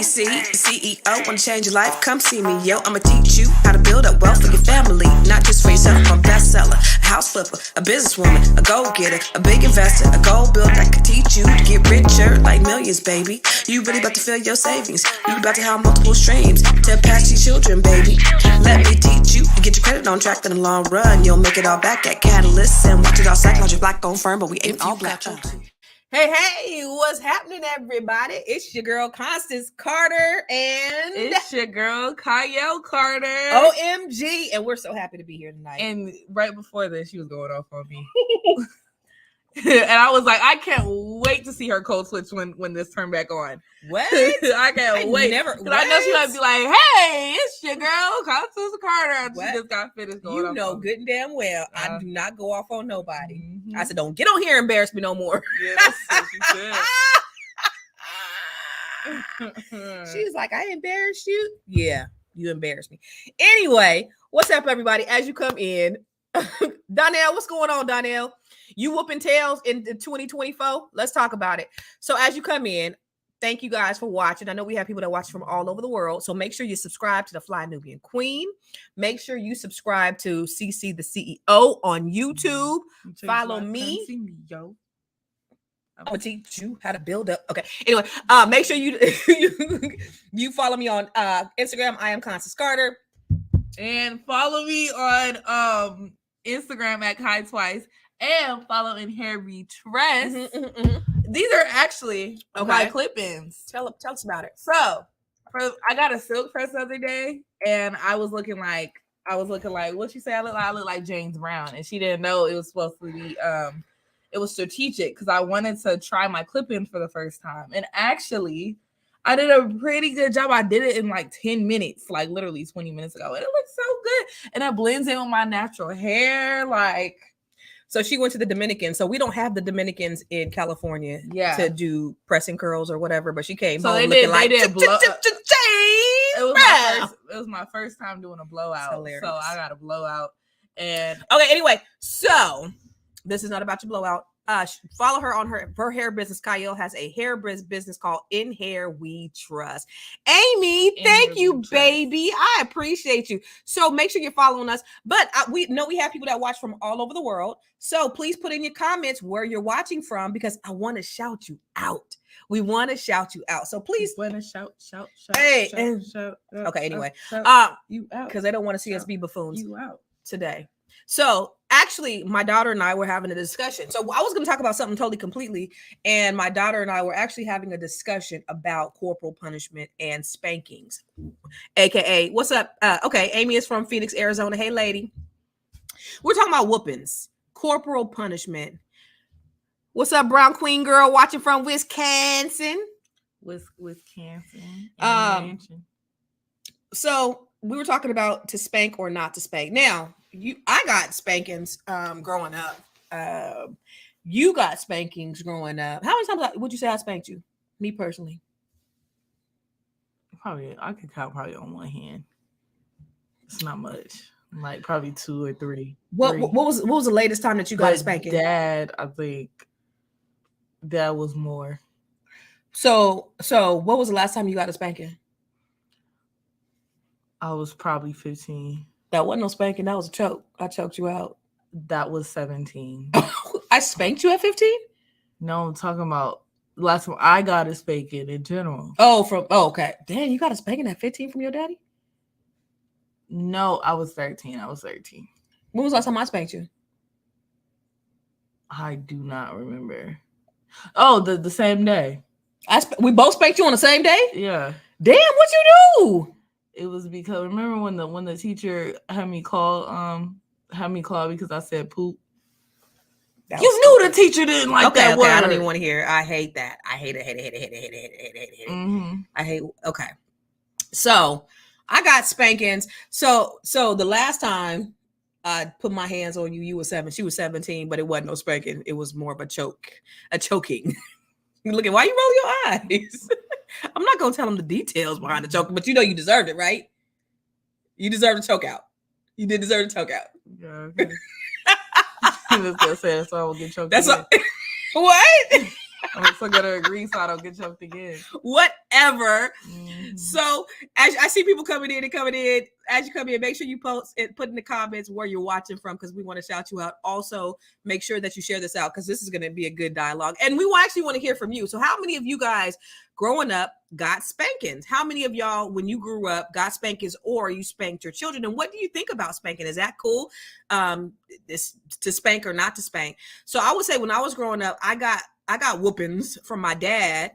CC, CEO, wanna change your life? Come see me, yo. I'ma teach you how to build up wealth for your family, not just for yourself. I'm a bestseller, a house flipper, a businesswoman, a go-getter, a big investor, a goal builder that could teach you to get richer like millions, baby. You really about to fill your savings. You about to have multiple streams to impact your children, baby. Let me teach you to get your credit on track in the long run. You'll make it all back at Catalyst and watch it all psychology black on firm, but we ain't all black. Hey, what's happening, everybody? It's your girl, Constance Carter, and it's your girl, Kyle Carter. OMG, and we're so happy to be here tonight. And right before this, she was going off on me. And I was like, I can't wait to see her code switch when this turned back on. What? I can't wait. Because I know she might be like, hey, it's your girl, Constance Carter. She just got finished going off. You know on good and damn well, I do not go off on nobody. Mm-hmm. I said, don't get on here and embarrass me no more. Yeah, that's what she said. She's like, I embarrassed you? Yeah, you embarrassed me. Anyway, what's up, everybody? As you come in, Donnell, what's going on, Donnell? You whooping tails in 2024? Let's talk about it. So as you come in, thank you guys for watching. I know we have people that watch from all over the world. So make sure you subscribe to the Fly Nubian Queen. Make sure you subscribe to CC the CEO on YouTube. Follow me. Yo. I'm gonna teach you how to build up. Okay. Anyway, make sure you you follow me on Instagram. I am Constance Carter. And follow me on Instagram at Kai Twice. And follow Inherent Tress. These are actually my clip-ins. Tell us about it. So, I got a silk press the other day, and I was looking like, what you say? I look like James Brown, and she didn't know it was supposed to be. It was strategic because I wanted to try my clip-in for the first time, and actually, I did a pretty good job. I did it in like 10 minutes, like literally 20 minutes ago, and it looks so good, and it blends in with my natural hair, like. So she went to the Dominican. So we don't have the Dominicans in California to do pressing curls or whatever. But she came home looking like it was my first time doing a blowout. So I got a blowout. And okay, anyway, so this is not about your blowout. Follow her on her hair business. Kyle has a hair business called In Hair We Trust. Amy, thank you, baby. I appreciate you. So make sure you're following us. But we know we have people that watch from all over the world. So please put in your comments where you're watching from because I want to shout you out. We want to shout you out. So please want to shout. Hey, shout. Okay, anyway. You out. Because they don't want to see us be buffoons you out today. So actually, my daughter and I were having a discussion. So I was going to talk about something totally completely. And my daughter and I were actually having a discussion about corporal punishment and spankings. AKA, what's up? Okay, Amy is from Phoenix, Arizona. Hey, lady. We're talking about whoopings, corporal punishment. What's up, Brown Queen girl watching from Wisconsin? Wisconsin. So we were talking about to spank or not to spank. Now, I got spankings growing up. You got spankings growing up. How many times would you say I spanked you? Me personally. Probably, I could count probably on one hand. It's not much. Like probably 2 or 3. What was the latest time that you got a spanking? Dad, I think that was more. So what was the last time you got a spanking? I was probably 15. That wasn't no spanking. That was a choke. I choked you out. That was 17. I spanked you at 15? No, I'm talking about last time I got a spanking in general. Okay. Damn, you got a spanking at 15 from your daddy? No, I was 13. When was the last time I spanked you? I do not remember. Oh, the same day. We both spanked you on the same day? Yeah. Damn, what you do? It was because remember when the teacher had me call because I said poop. You knew the teacher didn't like that word. I don't even want to hear. I hate that. I hate it. Mm-hmm. Okay. So I got spankings. So the last time I put my hands on you, you were 7. She was 17, but it wasn't no spanking. It was more of a choking. Look at why you roll your eyes. I'm not gonna tell them the details behind the choking, but you know you deserved it, right? You deserve the choke out. You did deserve the choke out. Yeah. Okay. I'm just gonna say that so I will get choked. That's what? I'm still gonna agree so I don't get choked again. Whatever. Mm-hmm. So as I see people coming in, as you come in, make sure you post and put in the comments where you're watching from, because we want to shout you out. Also, make sure that you share this out, because this is going to be a good dialogue. And we actually want to hear from you. So how many of you guys growing up got spankings? How many of y'all, when you grew up, got spankings, or you spanked your children? And what do you think about spanking? Is that cool? This to spank or not to spank? So I would say when I was growing up, I got whoopings from my dad,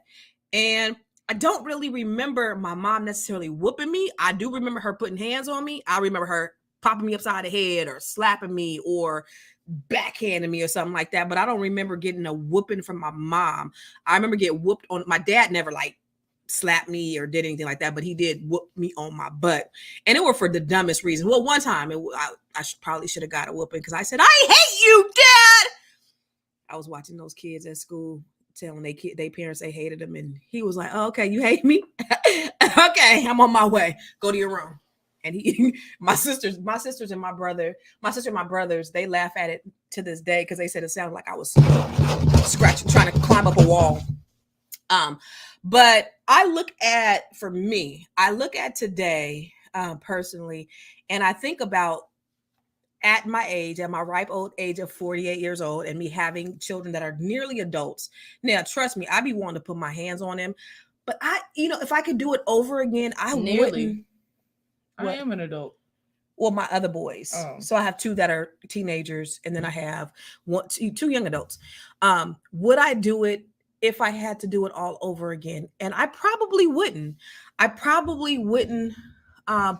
and I don't really remember my mom necessarily whooping me. I do remember her putting hands on me. I remember her popping me upside the head or slapping me or backhanding me or something like that. But I don't remember getting a whooping from my mom. I remember getting whooped on. My dad never like slapped me or did anything like that, but he did whoop me on my butt. And it were for the dumbest reason. Well, one time I probably should have got a whooping because I said, "I hate you, Dad." I was watching those kids at school telling their parents they hated them, and he was like, "Oh, okay, you hate me? Okay, I'm on my way. Go to your room." And my sister and my brothers, they laugh at it to this day because they said it sounded like I was scratching, trying to climb up a wall. But I look at today personally, and I think about at my ripe old age of 48 years old, and me having children that are nearly adults. Now, trust me, I'd be wanting to put my hands on them, but if I could do it over again, I wouldn't. I am an adult. Well, my other boys. Oh. So I have two that are teenagers, and then I have two young adults. Would I do it if I had to do it all over again? And I probably wouldn't.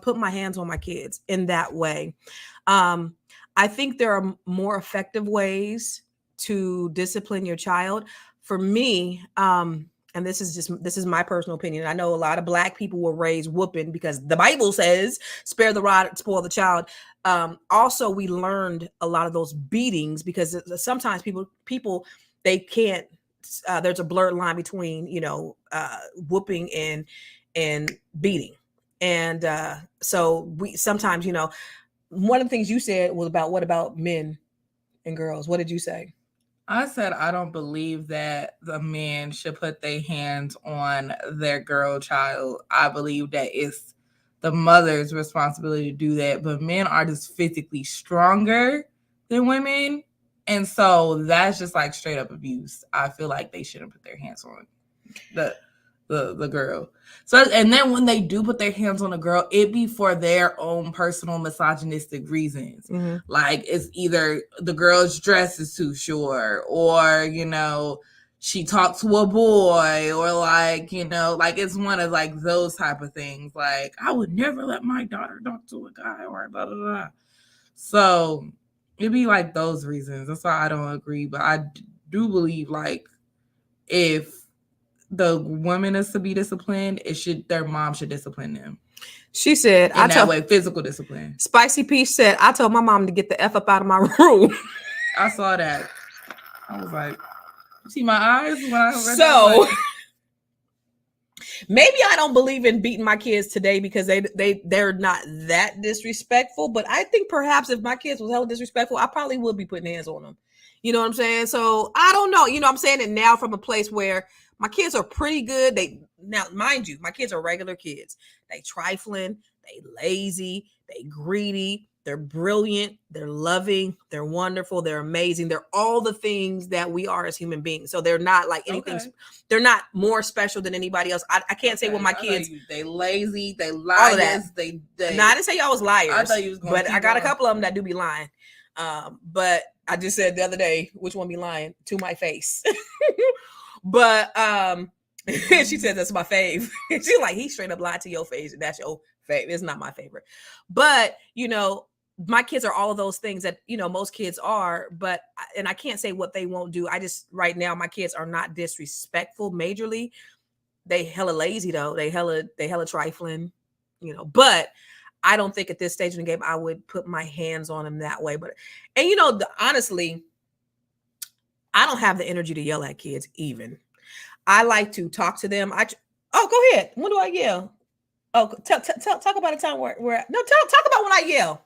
Put my hands on my kids in that way. I think there are more effective ways to discipline your child. For me, and this is my personal opinion. I know a lot of Black people were raised whooping because the Bible says, "Spare the rod, spoil the child." Also, we learned a lot of those beatings because sometimes people they can't. There's a blurred line between whooping and beating. And so we sometimes, one of the things you said was about what about men and girls? What did you say? I said I don't believe that the men should put their hands on their girl child. I believe that it's the mother's responsibility to do that. But men are just physically stronger than women. And so that's just like straight up abuse. I feel like they shouldn't put their hands on the girl. So, and then when they do put their hands on a girl, it be for their own personal misogynistic reasons. Mm-hmm. Like it's either the girl's dress is too short, or she talked to a boy, or like it's one of like those type of things. Like I would never let my daughter talk to a guy, or blah blah blah. So it'd be like those reasons. That's why I don't agree. But I do believe like if the woman is to be disciplined, their mom should discipline them. She said, physical discipline. Spicy Peach said, "I told my mom to get the F up out of my room." I saw that. I was like, you see my eyes when I read so that? Maybe I don't believe in beating my kids today because they're not that disrespectful. But I think perhaps if my kids was hella disrespectful, I probably would be putting hands on them. You know what I'm saying? So I don't know. I'm saying it now from a place where my kids are pretty good. Now, mind you, my kids are regular kids. They trifling, they lazy, they greedy, they're brilliant, they're loving, they're wonderful, they're amazing. They're all the things that we are as human beings. So they're not like anything. Okay. They're not more special than anybody else. I can't say what my kids. They lazy, they liars. They. No, I didn't say y'all was liars. I thought you was going. But I got a couple of them that do be lying. But I just said the other day, which one be lying to my face? But she said that's my fave. She's like, he straight up lied to your face. That's your fave. It's not my favorite. But my kids are all of those things that most kids are. But I can't say what they won't do. I just right now my kids are not disrespectful majorly. They hella lazy though. They hella trifling. But I don't think at this stage in the game I would put my hands on them that way. But honestly, I don't have the energy to yell at kids even. I like to talk to them. Go ahead. When do I yell? Oh, talk about a time where talk about when I yell.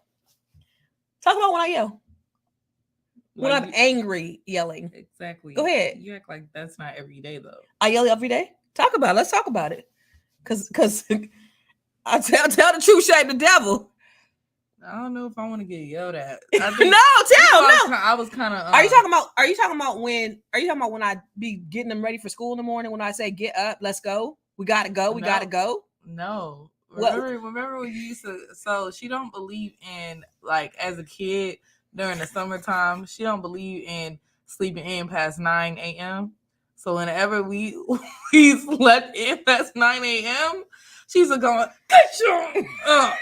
Talk about when I yell. When I'm angry yelling. Exactly. Go ahead. You act like that's not every day though. I yell every day? Let's talk about it. Cause I tell the truth, shame the devil. I don't know if I want to get yelled at. No, tell. I was kind of. Are you talking about when I be getting them ready for school in the morning? When I say get up, let's go. We gotta go. We gotta go. No. Remember when you used to? So she don't believe in, like, as a kid during the summertime. She don't believe in sleeping in past 9 a.m. So whenever we slept in past 9 a.m., she's going, get your up.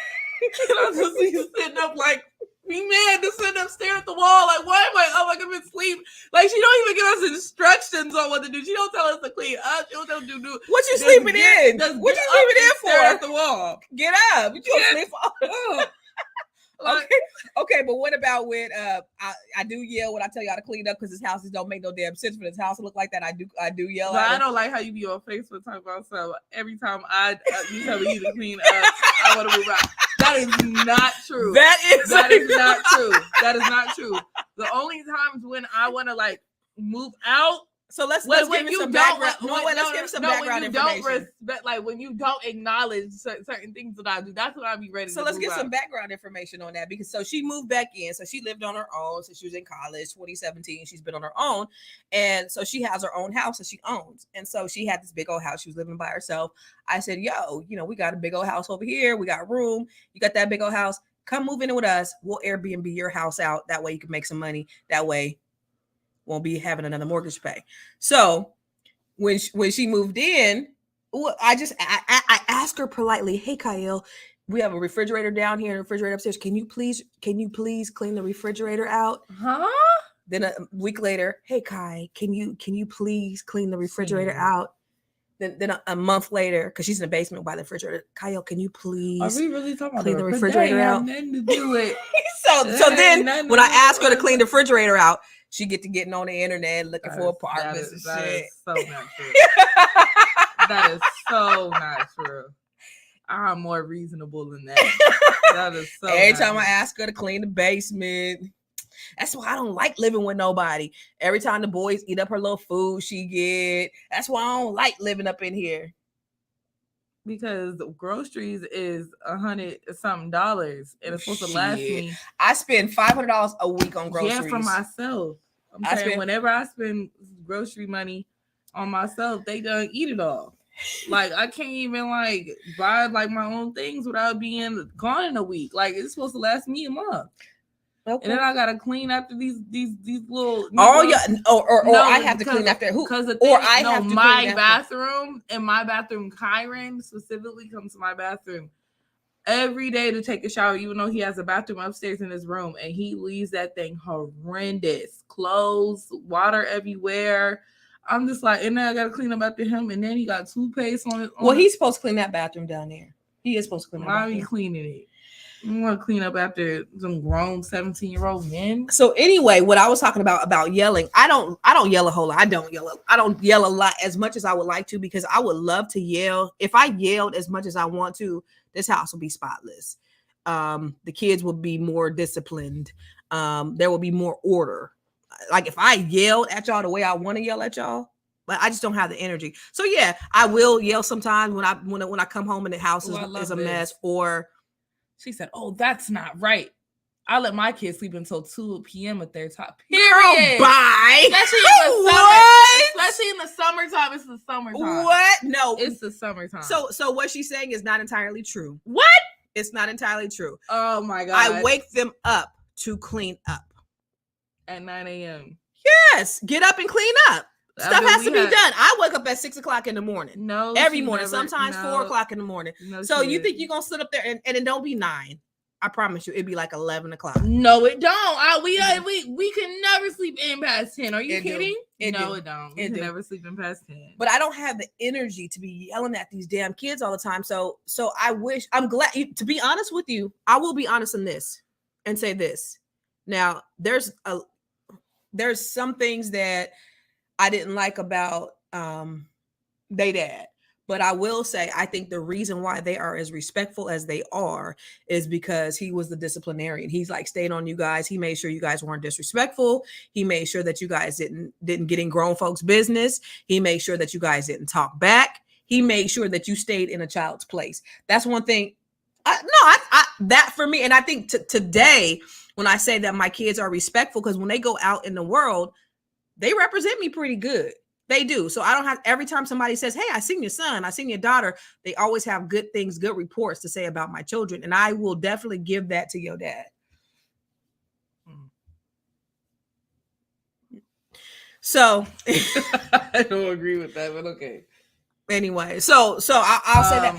And I just see you sitting up like, be mad to sit up staring at the wall. Like, why am I up? Like, I'm in sleep. Like, she don't even give us instructions on what to do. She don't tell us to clean up. She don't tell us to do. What you sleeping in? What you sleeping in for? Stare at the wall. Get up. You don't sleep for. Okay, but what about when I do yell when I tell y'all to clean up because this house don't make no damn sense for this house to look like that. I do yell. But I don't like how you be on Facebook talking about stuff. Every time you tell me to clean up, I want to move out. That is not true. That is not true. That is not true. The only times when I want to like move out. So let's give him some background. Let's give him some background information. When you don't acknowledge certain things that I do, that's when I be ready. So let's get some background information on that, because so she moved back in. So she lived on her own since she was in college, 2017. She's been on her own, and so she has her own house that she owns. And so she had this big old house. She was living by herself. I said, "Yo, we got a big old house over here. We got room. You got that big old house. Come move in with us. We'll Airbnb your house out. That way you can make some money. That way." Won't be having another mortgage to pay. So when she moved in, I asked her politely, "Hey, Kyle, we have a refrigerator down here and a refrigerator upstairs. Can you please clean the refrigerator out?" Huh? Then a week later, "Hey, Kai, can you please clean the refrigerator out?" Then a month later, because she's in the basement by the refrigerator, "Kyle, can you please Are we really talking about clean the refrigerator out?" Nothing to do with. So then when I asked her to clean the refrigerator out, she getting on the internet looking for apartments and shit. That is so not true. That is so not true. I'm more reasonable than that. That is so. Every time I ask her to clean the basement, that's why I don't like living with nobody. Every time the boys eat up her little food she get, that's why I don't like living up in here. Because groceries is $100-something, and it's supposed to last me. I spend $500 a week on groceries. Yeah, for myself. I'm saying whenever I spend grocery money on myself, they done eat it all. Like, I can't even like buy like my own things without being gone in a week. Like, it's supposed to last me a month. Okay. And then I gotta clean after these little. Oh yeah, or I have to clean after who? Because my bathroom and my bathroom, Kyron specifically comes to my bathroom every day to take a shower, even though he has a bathroom upstairs in his room, and he leaves that thing horrendous. Clothes, water everywhere. I'm just like, and then I gotta clean up after him, and then he got toothpaste on it. Well, he's supposed to clean that bathroom down there. He is supposed to clean. Why are you cleaning it? I'm gonna clean up after some grown 17-year-old men. So anyway, what I was talking about yelling, I don't yell a whole lot. I don't yell a lot as much as I would like to, because I would love to yell. If I yelled as much as I want to, this house will be spotless. The kids will be more disciplined. There will be more order. Like if I yelled at y'all the way I want to yell at y'all, but I just don't have the energy. So yeah, I will yell sometimes when I come home and the house is a mess. Or she said, "Oh, that's not right. I let my kids sleep until 2 p.m. at their top." Period. Bye. Especially in the summertime. It's the summertime. What? No, it's the summertime. So what she's saying is not entirely true. What? It's not entirely true. Oh my God. I wake them up to clean up at 9 a.m. Yes, get up and clean up. Stuff has to be done. I wake up at 6 o'clock in the morning. No, every morning. Sometimes 4 o'clock in the morning. No, so you think you're gonna sit up there and it don't be 9? I promise you, it'd be like 11 o'clock. No, it don't. We can never sleep in past 10. Are you kidding? It don't. We can never sleep in past 10. But I don't have the energy to be yelling at these damn kids all the time. So I'm glad. To be honest with you, I will be honest in this and say this. Now, there's some things that I didn't like about they dad. But I will say, I think the reason why they are as respectful as they are is because he was the disciplinarian. He's like stayed on you guys. He made sure you guys weren't disrespectful. He made sure that you guys didn't get in grown folks' business. He made sure that you guys didn't talk back. he made sure that you stayed in a child's place. That's one thing. That for me, and I think today when I say that my kids are respectful, because when they go out in the world, they represent me pretty good. They do. So I don't have, every time somebody says, hey, I seen your son, I seen your daughter, they always have good things, good reports to say about my children. And I will definitely give that to your dad. So I don't agree with that, but okay. Anyway, so I'll say that.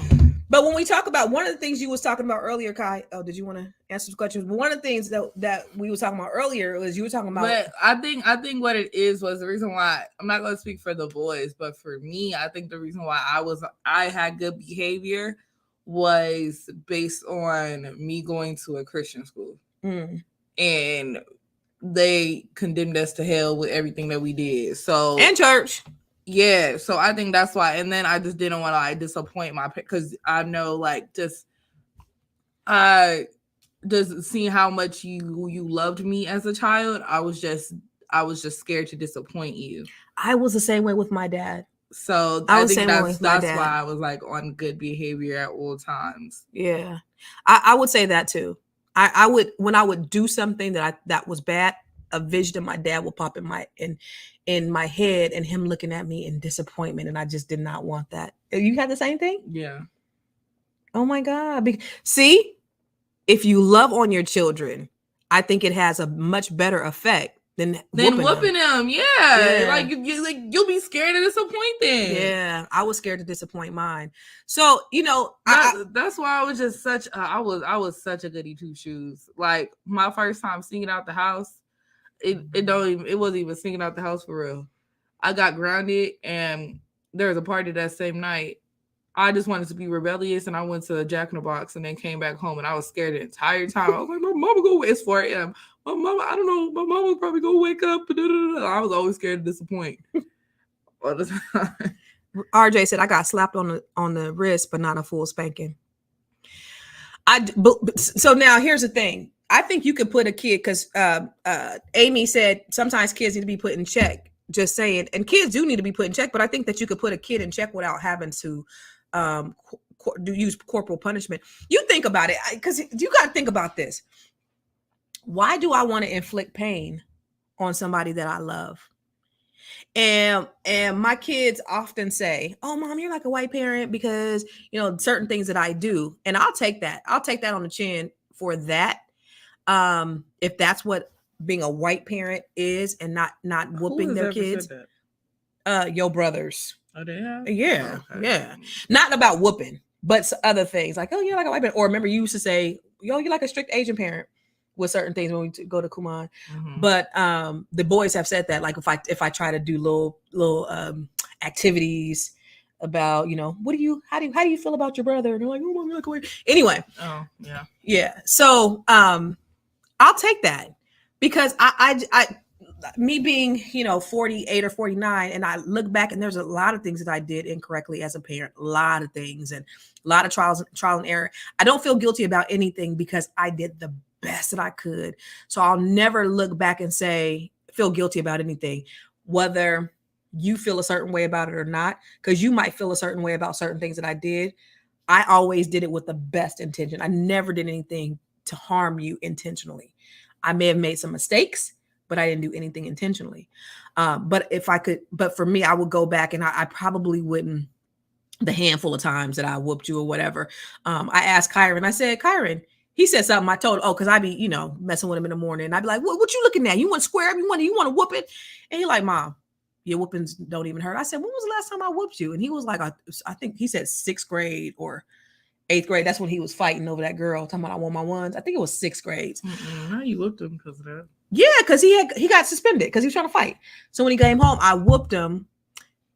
But when we talk about one of the things you was talking about earlier, Kai, oh, did you want to answer some questions? But one of the things that we were talking about earlier was you were talking about. But I think what it is was the reason why, I'm not going to speak for the boys, but for me, I think the reason why I had good behavior was based on me going to a Christian school, and they condemned us to hell with everything that we did. So, and church. Yeah, so I think that's why. And then I just didn't want to like disappoint my, because I know like just seeing how much you loved me as a child, I was just scared to disappoint you. I was the same way with my dad. So I think that's why I was like on good behavior at all times. Yeah, I would say that too. I would, when I would do something that was bad, a vision of my dad would pop in my head, and him looking at me in disappointment, and I just did not want that. You had the same thing? Yeah. Oh my God. See, if you love on your children, I think it has a much better effect than whooping them. Yeah. Like you'll be scared to disappoint them. Yeah, I was scared to disappoint mine. So that's why I was just I was such a goody two shoes. Like my first time sneaking out the house, it wasn't even sneaking out the house for real. I got grounded, and there was a party that same night. I just wanted to be rebellious, and I went to Jack in the Box, and then came back home, and I was scared the entire time. I was like, my mama go, it's 4 a.m. My mama, I don't know, my mama probably go wake up. I was always scared to disappoint all the time. RJ said I got slapped on the wrist, but not a full spanking. So now here's the thing. I think you could put a kid, because Amy said sometimes kids need to be put in check. Just saying, and kids do need to be put in check, but I think that you could put a kid in check without having to use corporal punishment. You think about it, because you got to think about this. Why do I want to inflict pain on somebody that I love? And my kids often say, oh, Mom, you're like a white parent because, certain things that I do. And I'll take that. I'll take that on the chin for that. If that's what being a white parent is, and not whooping their kids. Your brothers. Oh, they have? Yeah. Oh, okay. Yeah. Not about whooping, but other things like, oh, you're like a white parent. Or remember, you used to say, yo, you're like a strict Asian parent with certain things when we go to Kumon. Mm-hmm. But the boys have said that, like, if I try to do little activities about, how do you feel about your brother? And they're like, oh, Mom, you're like a white. Anyway. Oh, yeah. Yeah. So I'll take that, because I me being 48 or 49, and I look back, and there's a lot of things that I did incorrectly as a parent, a lot of things, and a lot of trial and error. I don't feel guilty about anything because I did the best that I could. So I'll never look back and feel guilty about anything, whether you feel a certain way about it or not, because you might feel a certain way about certain things that I did. I always did it with the best intention. I never did anything to harm you intentionally. I may have made some mistakes, but I didn't do anything intentionally. But for me, I would go back, and I probably wouldn't, the handful of times that I whooped you or whatever. I asked Kyron, I said, Kyron, he said something. I told him, because I be, messing with him in the morning. And I'd be like, what you looking at? You want to square up? You want to whoop it? And he like, Mom, your whoopings don't even hurt. I said, when was the last time I whooped you? And he was like, I think he said 6th grade or 8th grade. That's when he was fighting over that girl, talking about I want my ones. I think it was 6th grade. How you whooped him because of that? Yeah, because he got suspended because he was trying to fight. So when he came home, I whooped him,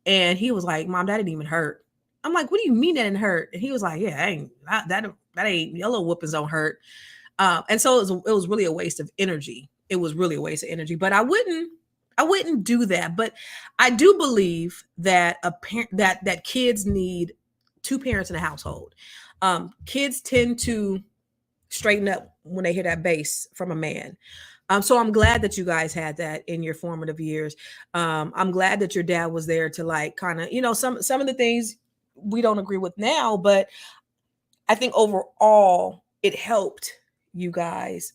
and he was like, Mom, that didn't even hurt. I'm like, what do you mean that didn't hurt? And he was like, yeah, that ain't, your little whoopings don't hurt. And so it was really a waste of energy. It was really a waste of energy. But I wouldn't do that. But I do believe that that kids need 2 parents in a household. Kids tend to straighten up when they hear that bass from a man. So I'm glad that you guys had that in your formative years. I'm glad that your dad was there to, like, kind of, some of the things we don't agree with now, but I think overall it helped you guys.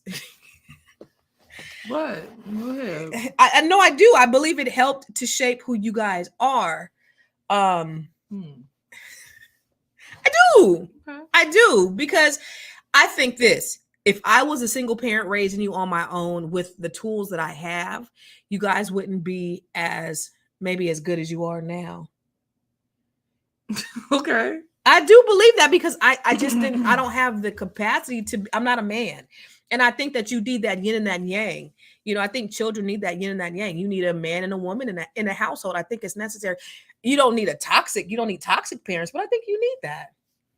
What? Go ahead. I know I do. I believe it helped to shape who you guys are. I do. Okay. I do, because I think this. If I was a single parent raising you on my own with the tools that I have, you guys wouldn't be maybe as good as you are now. Okay. I do believe that, because I just didn't, I don't have the capacity I'm not a man. And I think that you need that yin and that yang. You know, I think children need that yin and that yang. You need a man and a woman in a household. I think it's necessary. You don't need toxic parents, but I think you need that.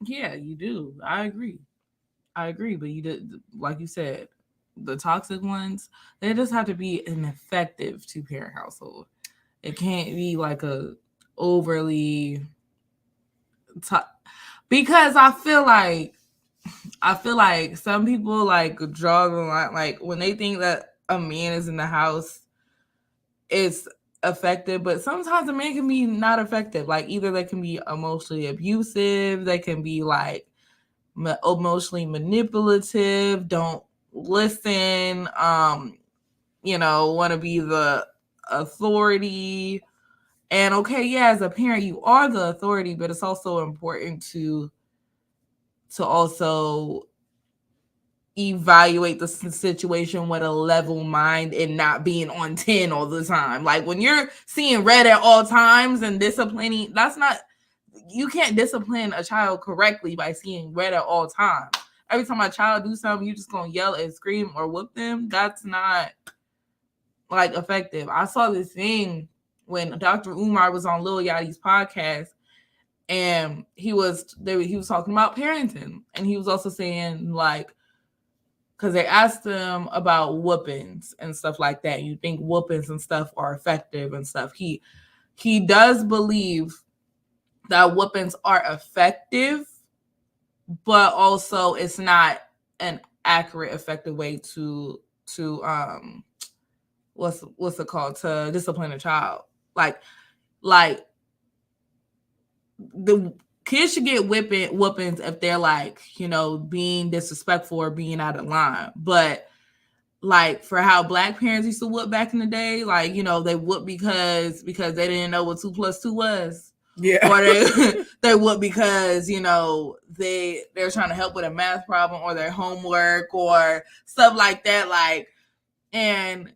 Yeah, you do. I agree. But you did, like you said, the toxic ones, they just have to be an effective two-parent household. It can't be like a overly because I feel like some people like draw the line, like when they think that a man is in the house, it's effective, but sometimes a man can be not effective. Like either they can be emotionally abusive, they can be like emotionally manipulative, don't listen, want to be the authority. And okay, yeah, as a parent, you are the authority, but it's also important to also evaluate the situation with a level mind and not being on 10 all the time. Like when you're seeing red at all times and disciplining, you can't discipline a child correctly by seeing red at all times. Every time a child do something, you're just gonna yell and scream or whoop them. That's not like effective. I saw this thing when Dr. Umar was on Lil Yachty's podcast, and he was talking about parenting, and he was also saying like, because they asked him about whoopens and stuff like that. You think whoopens and stuff are effective and stuff. He does believe that whoopings are effective, but also it's not an accurate, effective way to what's it called, to discipline a child. Like the kids should get whoopings if they're like, being disrespectful or being out of line. But like for how Black parents used to whoop back in the day, like, they whoop because they didn't know what 2 + 2 was. Yeah. Or they whoop because, they're trying to help with a math problem or their homework or stuff like that. Like, and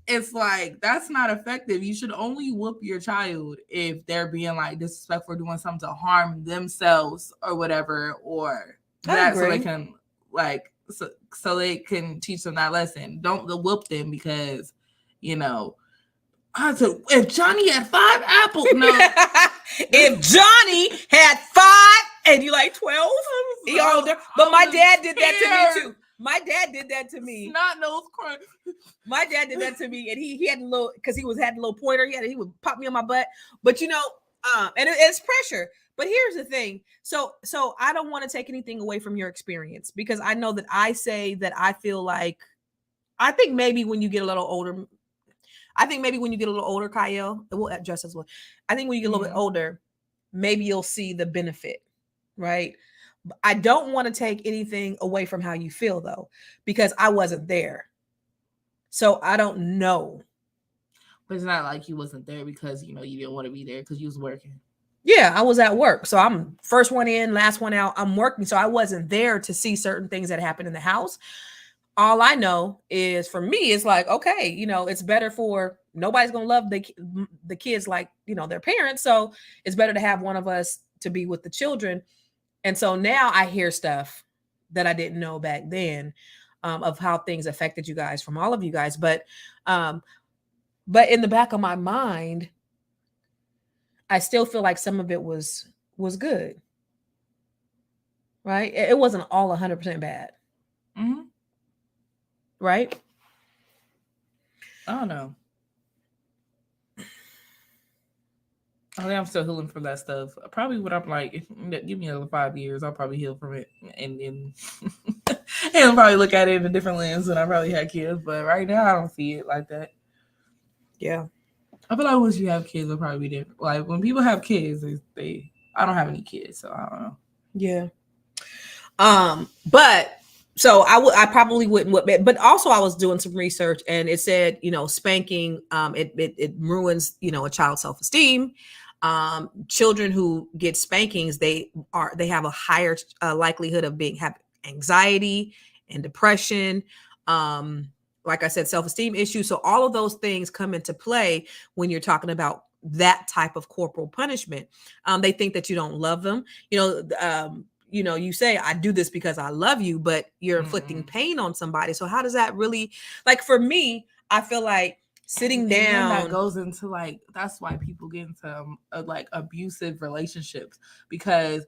it's like, that's not effective. You should only whoop your child if they're being like disrespectful or doing something to harm themselves or whatever, or that so they can like, so they can teach them that lesson. Don't whoop them because, if Johnny had 5 apples, no. If Johnny had 5 and you like 12, he older. But my dad did that to me too. My dad did that to me. Snot nose crunch. My dad did that to me, and he had a little, because he had a little pointer. He would pop me on my butt. But and it's pressure. But here's the thing. So I don't want to take anything away from your experience, because I know that I say that I feel like, I think maybe when you get a little older, Kyle, it will adjust as well. I think when you get a little bit older, maybe you'll see the benefit, right? I don't want to take anything away from how you feel, though, because I wasn't there. So I don't know. But it's not like you wasn't there because, you didn't want to be there because you was working. Yeah, I was at work. So I'm first one in, last one out. I'm working. So I wasn't there to see certain things that happen in the house. All I know is, for me, it's like, okay, it's better for, nobody's going to love the kids like, their parents. So it's better to have one of us to be with the children. And so now I hear stuff that I didn't know back then, of how things affected you guys, from all of you guys. But in the back of my mind, I still feel like some of it was good. Right? It wasn't all 100% bad. Mm-hmm. Right? I don't know. I think I'm still healing from that stuff. Probably when I'm like, give me another 5 years, I'll probably heal from it, and then I'll probably look at it in a different lens when I probably had kids. But right now, I don't see it like that. Yeah, I feel like once you have kids, it'll probably be different. Like when people have kids, they I don't have any kids, so I don't know. Yeah. But so I probably wouldn't, but also I was doing some research and it said, spanking, it ruins, a child's self-esteem. Children who get spankings, they have a higher likelihood of have anxiety and depression. Like I said, self-esteem issues. So all of those things come into play when you're talking about that type of corporal punishment. They think that you don't love them. You say, I do this because I love you, but you're inflicting pain on somebody. So how does that really, like, for me, I feel like sitting down, that goes into like, that's why people get into like abusive relationships because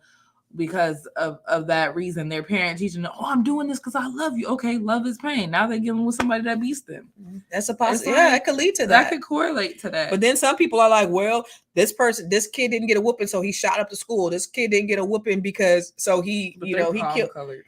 of that reason. Their parent teaching them, I'm doing this because I love you. Okay, love is pain. Now they're dealing with somebody that beats them. That's a possibility. Yeah, it could lead to that. That could correlate to that. But then some people are like, well, this kid didn't get a whooping, so he shot up the school. This kid didn't get a whooping because he killed. Colored.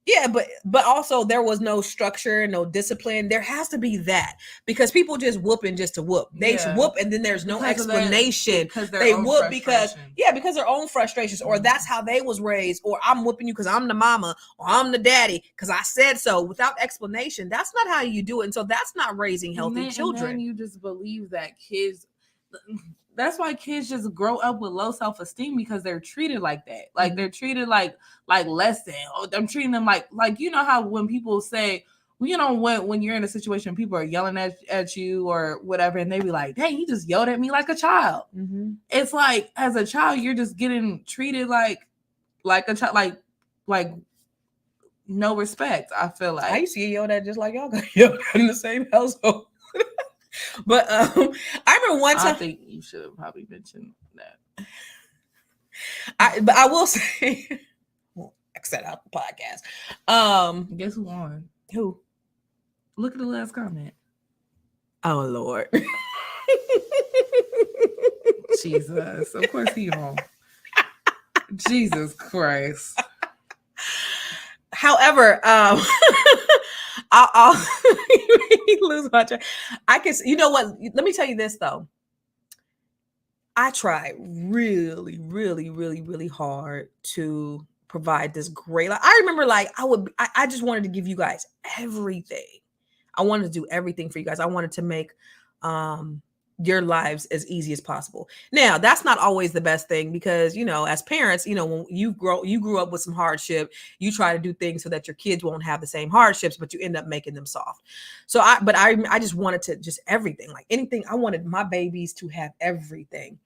Yeah, but also there was no structure, no discipline. There has to be that because people just whooping just to whoop. They whoop and then there's no explanation. Because they whoop because their own frustrations, or that's how they was raised, or I'm whooping you because I'm the mama or I'm the daddy because I said so without explanation. That's not how you do it. And so that's not raising healthy children. And then you just believe that kids. That's why kids just grow up with low self-esteem because they're treated like that. Like they're treated like less than. Oh, I'm treating them like how when people say, well, when you're in a situation, people are yelling at you or whatever, and they be like, dang, you just yelled at me like a child. Mm-hmm. It's like as a child, you're just getting treated like a child, like no respect. I feel like I used to get yelled at just like y'all got yelled at in the same household. But I remember one time. I think you should have probably mentioned that. But I will say, I set out the podcast. Guess who won? Who? Look at the last comment. Oh Lord. Jesus. Of course he won. Jesus Christ. However, I'll lose my track. I can, you know what? Let me tell you this though. I tried really, really, really, really hard to provide this great. I remember, I just wanted to give you guys everything. I wanted to do everything for you guys. I wanted to make your lives as easy as possible. Now, that's not always the best thing because, as parents, when you grew up with some hardship, you try to do things so that your kids won't have the same hardships, but you end up making them soft. So I just wanted to just everything, like anything. I wanted my babies to have everything.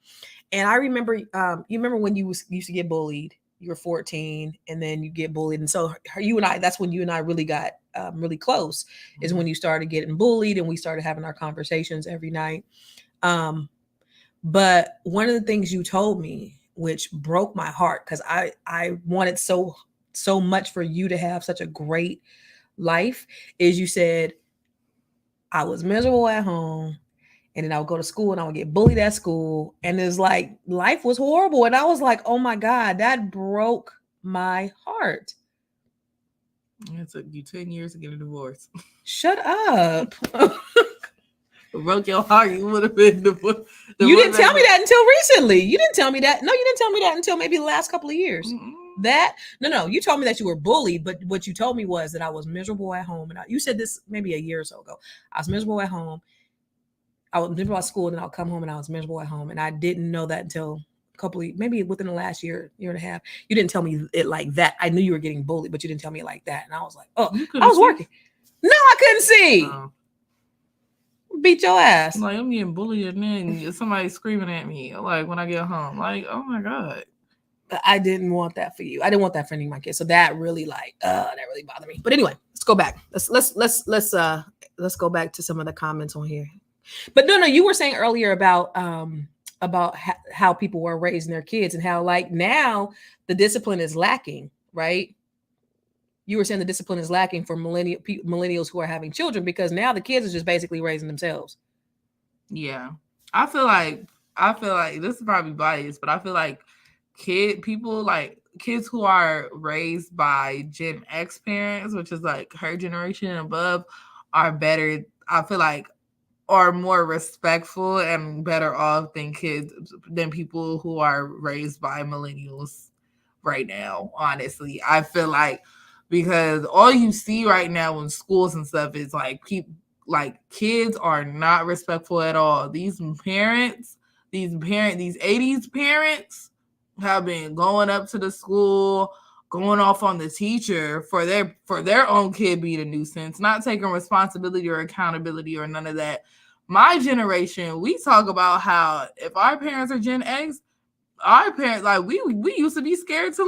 And I remember, you remember when you used to get bullied, you were 14 and then you get bullied. And so that's when you and I really got really close, is when you started getting bullied and we started having our conversations every night. But one of the things you told me, which broke my heart, because I wanted so much for you to have such a great life, is you said, I was miserable at home and then I would go to school and I would get bullied at school. And it's like, life was horrible. And I was like, oh my God, that broke my heart. It took you 10 years to get a divorce. Shut up. Broke your heart, you would have been divorced. You didn't tell me that until recently. You didn't tell me that. No, you didn't tell me that until maybe the last couple of years. Mm-hmm. No, you told me that you were bullied, but what you told me was that I was miserable at home. And you said this maybe a year or so ago. I was miserable at home. I was miserable at school, and then I'll come home and I was miserable at home. And I didn't know that until maybe within the last year and a half. You didn't tell me it like that. I knew you were getting bullied, but you didn't tell me it like that. And I was like, oh, I was working. No, I couldn't see. Beat your ass. Like, I'm getting bullied and then somebody screaming at me, like, when I get home. Like, oh my God. I didn't want that for you. I didn't want that for any of my kids. So that really that really bothered me. But anyway, let's go back. Let's go back to some of the comments on here. But no, you were saying earlier about how people were raising their kids and how now the discipline is lacking, right? You were saying the discipline is lacking for millennials who are having children because now the kids are just basically raising themselves. Yeah. I feel like this is probably biased, but I feel like kids who are raised by Gen X parents, which is like her generation and above, are better. I feel like are more respectful and better off than people who are raised by millennials right now. Honestly, I feel like, because all you see right now in schools and stuff is like kids are not respectful at all. These 80s parents have been going up to the school, going off on the teacher for their own kid being a nuisance, not taking responsibility or accountability or none of that. My generation, we talk about how if our parents are Gen X, our parents, like, we used to be scared to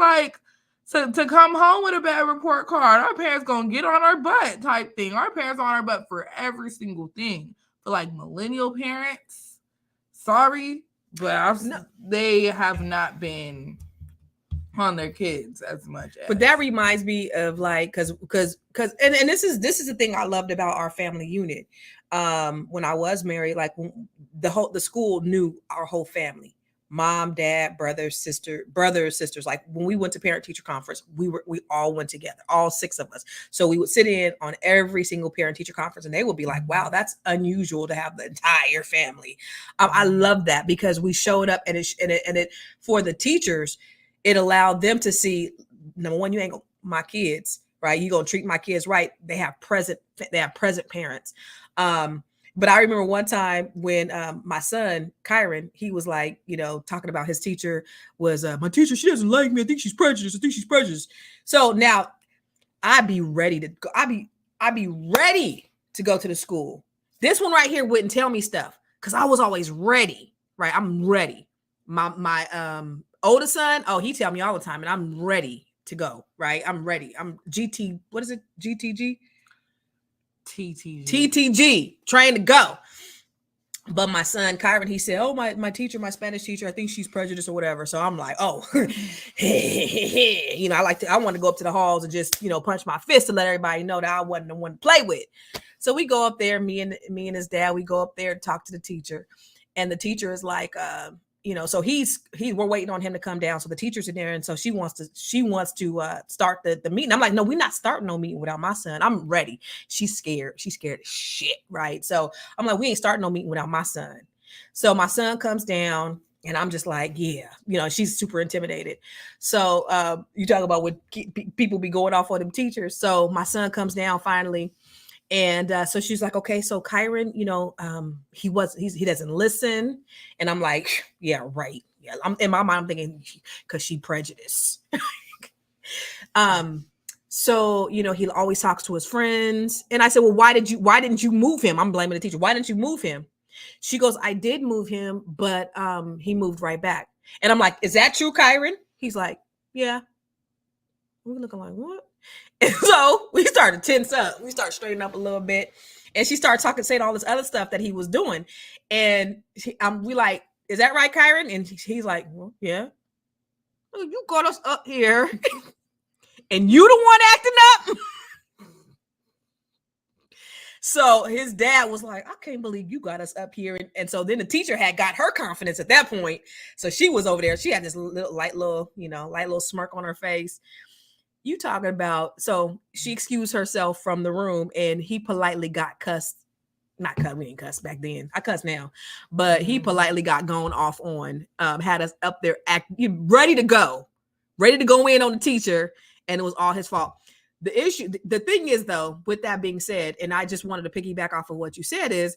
come home with a bad report card. Our parents gonna get on our butt type thing. Our parents on our butt for every single thing. For like millennial parents, sorry, but they have not been on their kids as much as. But that reminds me of like, because and this is the thing I loved about our family unit. When I was married, like the school knew our whole family. Mom, dad, brothers, sisters. Like when we went to parent teacher conference, we all went together, all 6 of us. So we would sit in on every single parent teacher conference, and they would be like, wow, that's unusual to have the entire family. I love that, because we showed up, and it for the teachers, it allowed them to see, number one, you ain't gonna my kids, right? You gonna treat my kids right. They have present parents. But I remember one time when my son, Kyron, he was like, talking about his teacher was, my teacher, she doesn't like me. I think she's prejudiced. So now I'd be ready to go. I'd be ready to go to the school. This one right here wouldn't tell me stuff because I was always ready, right? I'm ready. My oldest son, he tell me all the time, and I'm ready to go, right? I'm ready. I'm GT, what is it? GTG? TTG, trained to go. But my son Kyron, he said, my teacher, my Spanish teacher, I think she's prejudiced or whatever. So I'm like, I want to go up to the halls and just, punch my fist to let everybody know that I wasn't the one to play with. So we go up there, me and his dad, we go up there and talk to the teacher, and the teacher is like, so we're waiting on him to come down. So the teacher's in there, and so she wants to start the meeting. I'm like, no, we're not starting no meeting without my son. I'm ready. She's scared as shit, right? So I'm like, we ain't starting no meeting without my son. So my son comes down, and I'm just like, yeah, she's super intimidated. So you talk about what people be going off on them teachers. So my son comes down finally. And so she's like, okay, so Kyron, he doesn't listen. And I'm like, yeah, right. Yeah. In my mind, I'm thinking, because she prejudiced. So, he always talks to his friends. And I said, well, why didn't you move him? I'm blaming the teacher. Why didn't you move him? She goes, I did move him, but he moved right back. And I'm like, is that true, Kyron? He's like, yeah. We're looking like, what? And so we started to tense up. We started straightening up a little bit. And she started saying all this other stuff that he was doing. And we like, is that right, Kyron? And he's like, well, yeah. Well, you got us up here. And you the one acting up? So his dad was like, I can't believe you got us up here. And so then the teacher had got her confidence at that point. So she was over there. She had this light little smirk on her face. You talking about, so she excused herself from the room, and he politely got cussed. Not cut, we didn't cuss back then. I cuss now, but he politely got gone off on, had us up there ready to go in on the teacher, and it was all his fault. The thing is though, with that being said, and I just wanted to piggyback off of what you said, is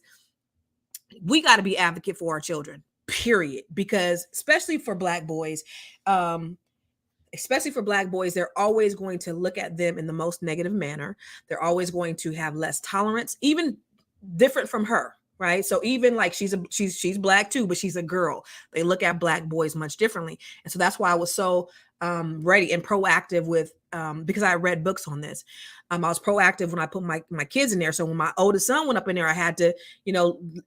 we got to be advocate for our children, period. Because especially for Black boys, they're always going to look at them in the most negative manner. They're always going to have less tolerance, even different from her, right? So even like she's Black too, but she's a girl. They look at Black boys much differently. And so that's why I was so ready and proactive with, because I read books on this. I was proactive when I put my kids in there. So when my oldest son went up in there, I had to,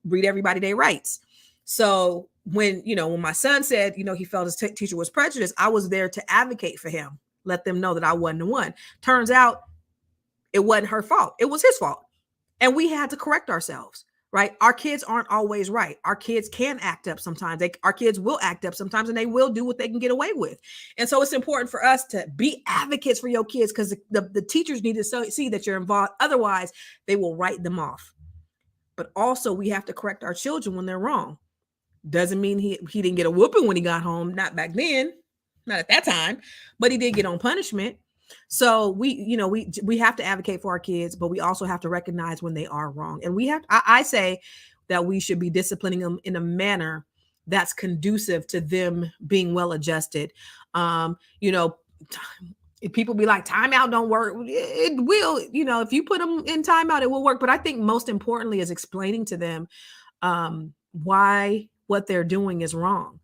read everybody their rights. So when my son said, he felt his teacher was prejudiced, I was there to advocate for him, let them know that I wasn't the one. Turns out it wasn't her fault. It was his fault. And we had to correct ourselves, right? Our kids aren't always right. Our kids can act up sometimes. Our kids will act up sometimes, and they will do what they can get away with. And so it's important for us to be advocates for your kids, because the teachers need to see that you're involved. Otherwise, they will write them off. but also we have to correct our children when they're wrong. Doesn't mean he didn't get a whooping when he got home. Not back then, not at that time, but he did get on punishment. So we have to advocate for our kids, but we also have to recognize when they are wrong. And I say that we should be disciplining them in a manner that's conducive to them being well adjusted. If people be like, timeout don't work, it will. If you put them in timeout, it will work. But I think most importantly is explaining to them why what they're doing is wrong.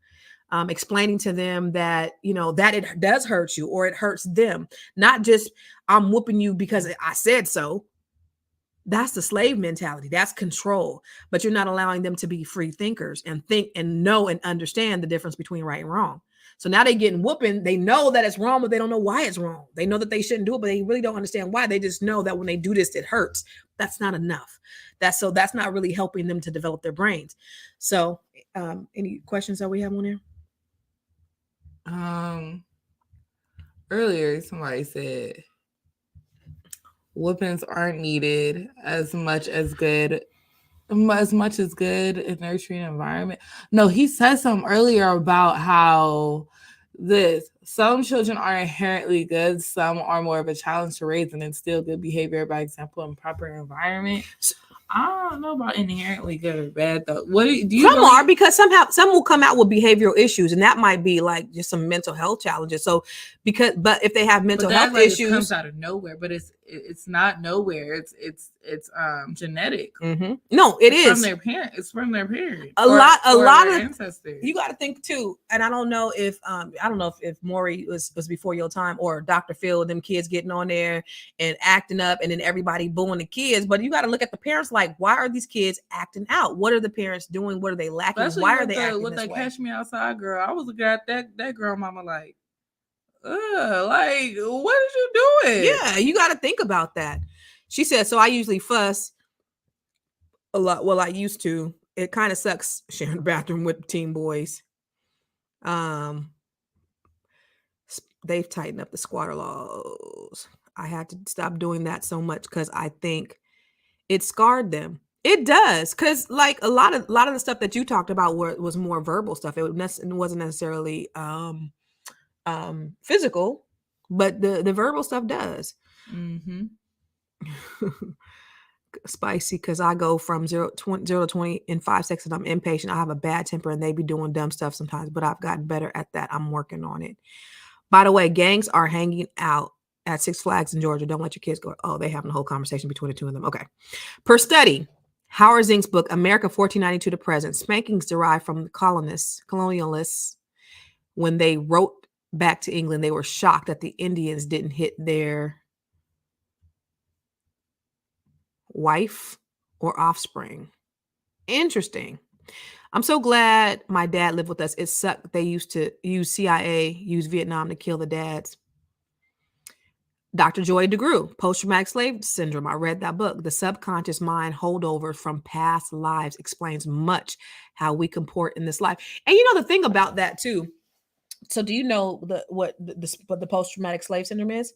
Explaining to them that, that it does hurt you or it hurts them. Not just, I'm whooping you because I said so. That's the slave mentality. That's control. But you're not allowing them to be free thinkers and think and know and understand the difference between right and wrong. So now they getting whooping. They know that it's wrong, but they don't know why it's wrong. They know that they shouldn't do it, but they really don't understand why. They just know that when they do this, it hurts. That's not enough. That's not really helping them to develop their brains. So any questions that we have on there? Earlier somebody said whoopings aren't needed as much as good in nurturing environment. No, he said something earlier about how some children are inherently good, some are more of a challenge to raise and instill good behavior by example in proper environment. I don't know about inherently good or bad though. What do you? Some are, because some will come out with behavioral issues, and that might be like just some mental health challenges. So but if they have mental health issues, it comes out of nowhere. But it's not nowhere. It's genetic. Mm-hmm. No, it's from their parents. It's from their parents. A lot of ancestors. You got to think too, and I don't know if Maury was before your time or Dr. Phil, them kids getting on there and acting up, and then everybody booing the kids. But you got to look at the parents. Like, why are these kids acting out? What are the parents doing? What are they lacking? Especially why are they acting with this that way? Catch Me Outside girl, I was looking at that girl mama like, like, what is you doing? Yeah, you got to think about that. She said, so I usually fuss a lot. Well, I used to. It kind of sucks sharing the bathroom with teen boys. They've tightened up the squatter laws. I had to stop doing that so much because I think it scarred them. It does, because like a lot of the stuff that you talked about was more verbal stuff. It wasn't necessarily physical, but the verbal stuff does. Mm-hmm. Spicy, because I go from 0 to 20 in 5 seconds. I'm impatient. I have a bad temper, and they be doing dumb stuff sometimes. But I've gotten better at that. I'm working on it. By the way, gangs are hanging out at Six Flags in Georgia. Don't let your kids go. Oh, they having a whole conversation between the two of them. Okay. Per study, Howard Zink's book, America 1492 to Present, spankings derived from the colonialists. When they wrote back to England, they were shocked that the Indians didn't hit their wife or offspring. Interesting. I'm so glad my dad lived with us. It sucked. They used to use CIA, use Vietnam to kill the dads. Dr. Joy DeGruy, Post-Traumatic Slave Syndrome. I read that book. The subconscious mind holdovers from past lives explains much how we comport in this life. And the thing about that too. So do you know what the post-traumatic slave syndrome is?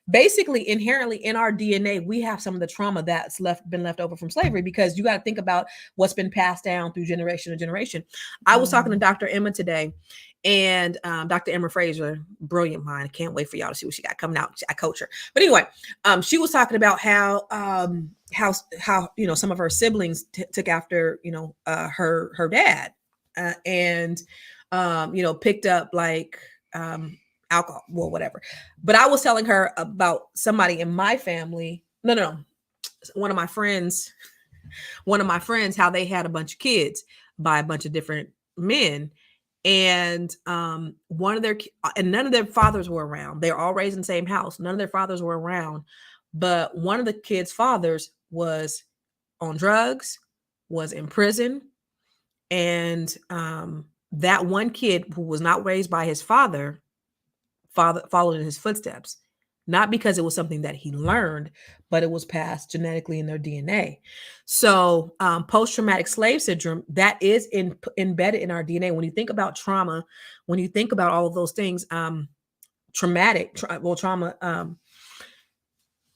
Basically, inherently in our DNA, we have some of the trauma that's been left over from slavery, because you got to think about what's been passed down through generation to generation. I was talking to Dr. Emma today, and Dr. Emma Fraser, brilliant mind. I can't wait for y'all to see what she got coming out. I coach her. But anyway, she was talking about how some of her siblings took after her dad, and picked up like alcohol, well, whatever. But I was telling her about somebody in my family. No. One of my friends, how they had a bunch of kids by a bunch of different men. And none of their fathers were around. They're all raised in the same house. None of their fathers were around. But one of the kids' fathers was on drugs, was in prison. And that one kid who was not raised by his father followed in his footsteps, not because it was something that he learned, but it was passed genetically in their DNA. So post-traumatic slave syndrome, that is embedded in our DNA. When you think about trauma, when you think about all of those things, trauma,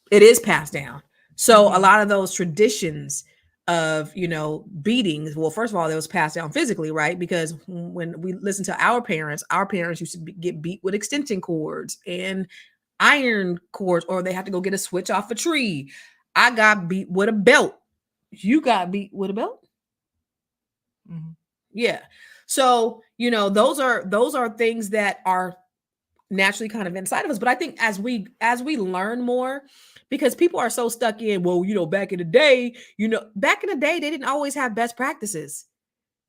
it is passed down. So a lot of those traditions of, beatings. Well, first of all, it was passed down physically, right? Because when we listen to our parents used to get beat with extension cords and iron cords, or they have to go get a switch off a tree. I got beat with a belt. You got beat with a belt? Mm-hmm. Yeah. So, those are things that are naturally kind of inside of us. But I think as we learn more, because people are so stuck in, well, back in the day, they didn't always have best practices.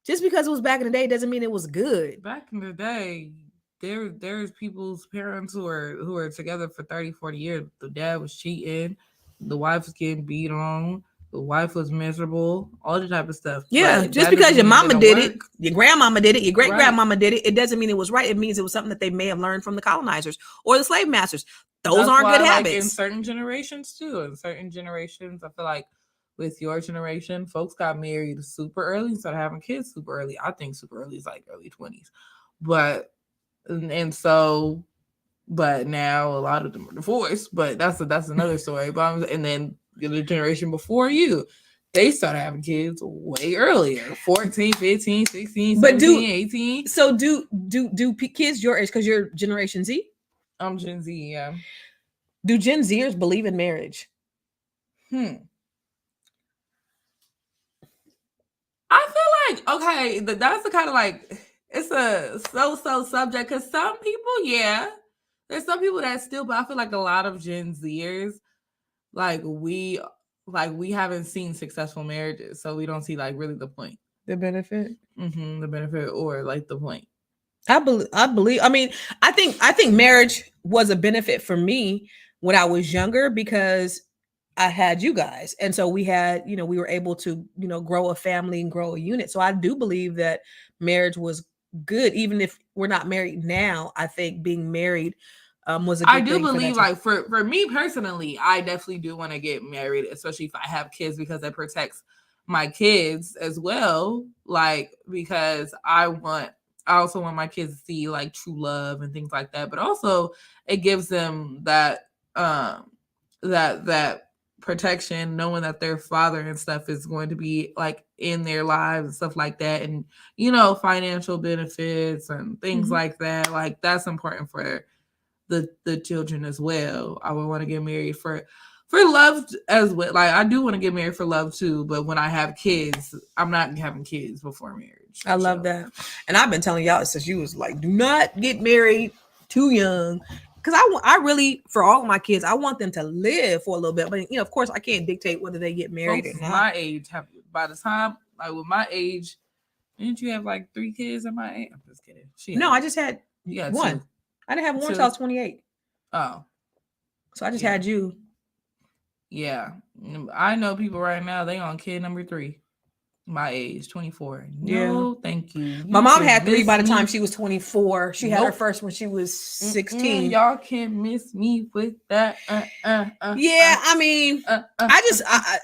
Just because it was back in the day doesn't mean it was good. Back in the day, there's people's parents who are together for 30, 40 years. The dad was cheating, the wife was getting beat on, the wife was miserable, all the type of stuff. Yeah, But just that because doesn't your mean mama it did don't it, your grandmama did it, your great grandmama Right. did it, it doesn't mean it was right. It means it was something that they may have learned from the colonizers or the slave masters. Those That's aren't why, good like, in habits. certain generations too. In certain generations, I feel like with your generation, folks got married super early, started having kids super early. I think super early is like early 20s. But but now a lot of them are divorced. But that's another story. And then the generation before you, they started having kids way earlier, 14, 15, 16, But 17, 18. So do kids your age, because you're Generation Z? I'm Gen Z, yeah. Do Gen Zers believe in marriage? I feel like, okay, that's the kind of like, it's a so subject, because some people, yeah, there's some people that still, but I feel like a lot of Gen Zers, we haven't seen successful marriages, so we don't see like really the point, The benefit? the benefit, or like the point. I believe. I mean, I think marriage was a benefit for me when I was younger, because I had you guys, and so we had, we were able to, grow a family and grow a unit. So I do believe that marriage was good, even if we're not married now. I think being married was a good I do thing believe, for that like, for me personally, I definitely do want to get married, especially if I have kids, because it protects my kids as well. Like, because I also want my kids to see like true love and things like that. But also it gives them that that protection, knowing that their father and stuff is going to be like in their lives and stuff like that, and financial benefits and things Mhm. like that. Like, that's important for the children as well. I would want to get married for love as well. Like, I do want to get married for love too, but when I have kids, I'm not having kids before marriage. I love that. And I've been telling y'all since you was like, do not get married too young. Because I really, for all of my kids, I want them to live for a little bit. But, of course, I can't dictate whether they get married Folks or not. my age have, by the time, like, with my age, didn't you have like 3 kids at my age? I'm just kidding. No, I just had one. 2. I didn't have one 2. until I was 28. Oh. So I just had you. Yeah. I know people right now, they on kid number 3. My age, 24. No, thank you. My mom had 3 by the time she was 24. She had her Nope. first when she was 16. Y'all can't miss me with that. Yeah, I mean,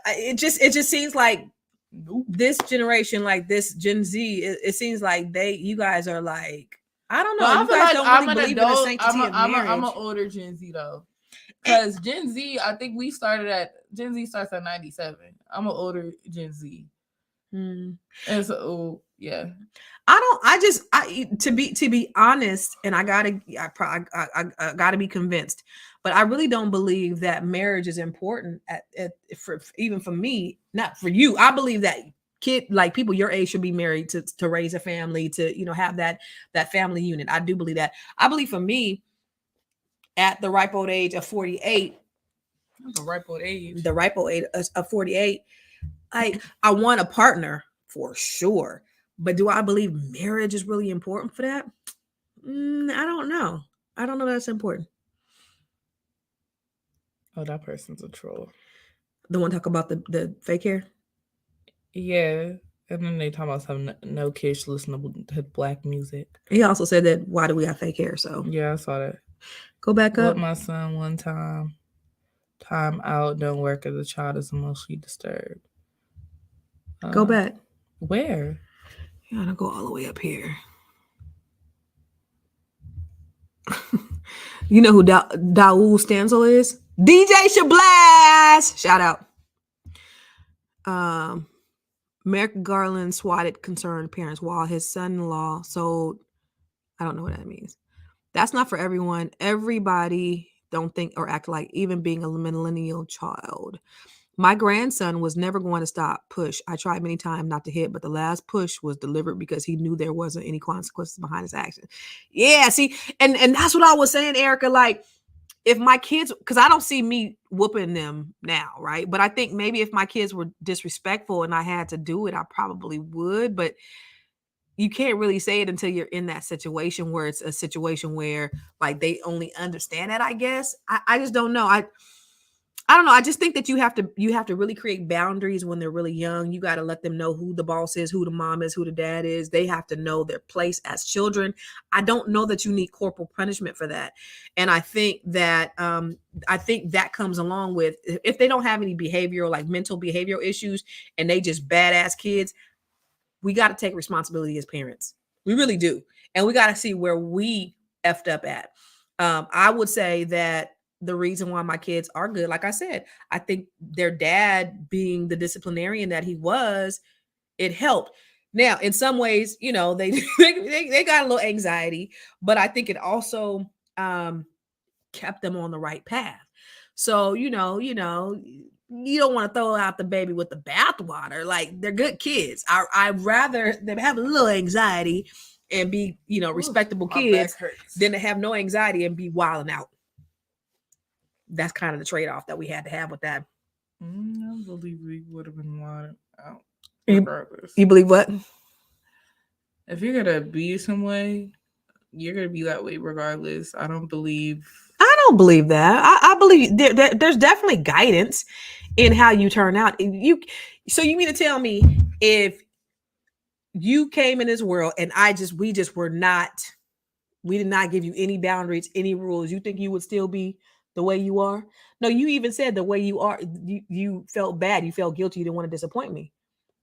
it just seems like this generation, like this Gen Z, it seems like you guys are like, I don't know. But You guys don't really believe in the sanctity of marriage. I'm an older Gen Z though. Because Gen Z, I think Gen Z starts at 97. I'm an older Gen Z. And so, yeah. To be honest, and I gotta be convinced, but I really don't believe that marriage is important even for me, not for you. I believe that people your age should be married to raise a family, to have that family unit. I do believe that. I believe for me, at the ripe old age of 48, the ripe old age of 48, I want a partner for sure. But do I believe marriage is really important for that? I don't know. I don't know that's important. Oh, that person's a troll. The one talk about the fake hair? Yeah. And then they talk about some no kids listen to black music. He also said that, why do we have fake hair? So yeah, I saw that. Go back up. With my son one time. Time out, don't work as a child is emotionally disturbed. Go back. Where? You gotta go all the way up here. You know who Daul Stanzel is? DJ Shablast! Shout out. Merrick Garland swatted concerned parents while his son-in-law sold. I don't know what that means. That's not for everyone. Everybody don't think or act like, even being a millennial child. My grandson was never going to stop push. I tried many times not to hit, but the last push was delivered because he knew there wasn't any consequences behind his action. Yeah, see, and that's what I was saying, Erica. Like, if my kids, because I don't see me whooping them now, right? But I think maybe if my kids were disrespectful and I had to do it, I probably would. But you can't really say it until you're in that situation where it's a situation where like they only understand that, I guess. I just don't know. I don't know. I just think that you have to really create boundaries when they're really young. You got to let them know who the boss is, who the mom is, who the dad is. They have to know their place as children. I don't know that you need corporal punishment for that. And I think that comes along with, if they don't have any behavioral, like mental behavioral issues, and they just badass kids, we got to take responsibility as parents. We really do. And we got to see where we effed up at. I would say that the reason why my kids are good, like I said, I think their dad being the disciplinarian that he was, it helped. Now, in some ways, you know, they they got a little anxiety, but I think it also kept them on the right path. So, you don't want to throw out the baby with the bathwater. Like, they're good kids. I'd rather them have a little anxiety and be, respectable kids than to have no anxiety and be wilding out. That's kind of the trade-off that we had to have with that. I believe we would have been wilding out regardless. You believe what? If you're gonna be some way, you're gonna be that way regardless. I don't believe that. I believe there's definitely guidance in how you turn out. So you mean to tell me if you came in this world and we did not give you any boundaries, any rules, you think you would still be the way you are? No, you even said the way you are, you felt bad, you felt guilty, you didn't want to disappoint me.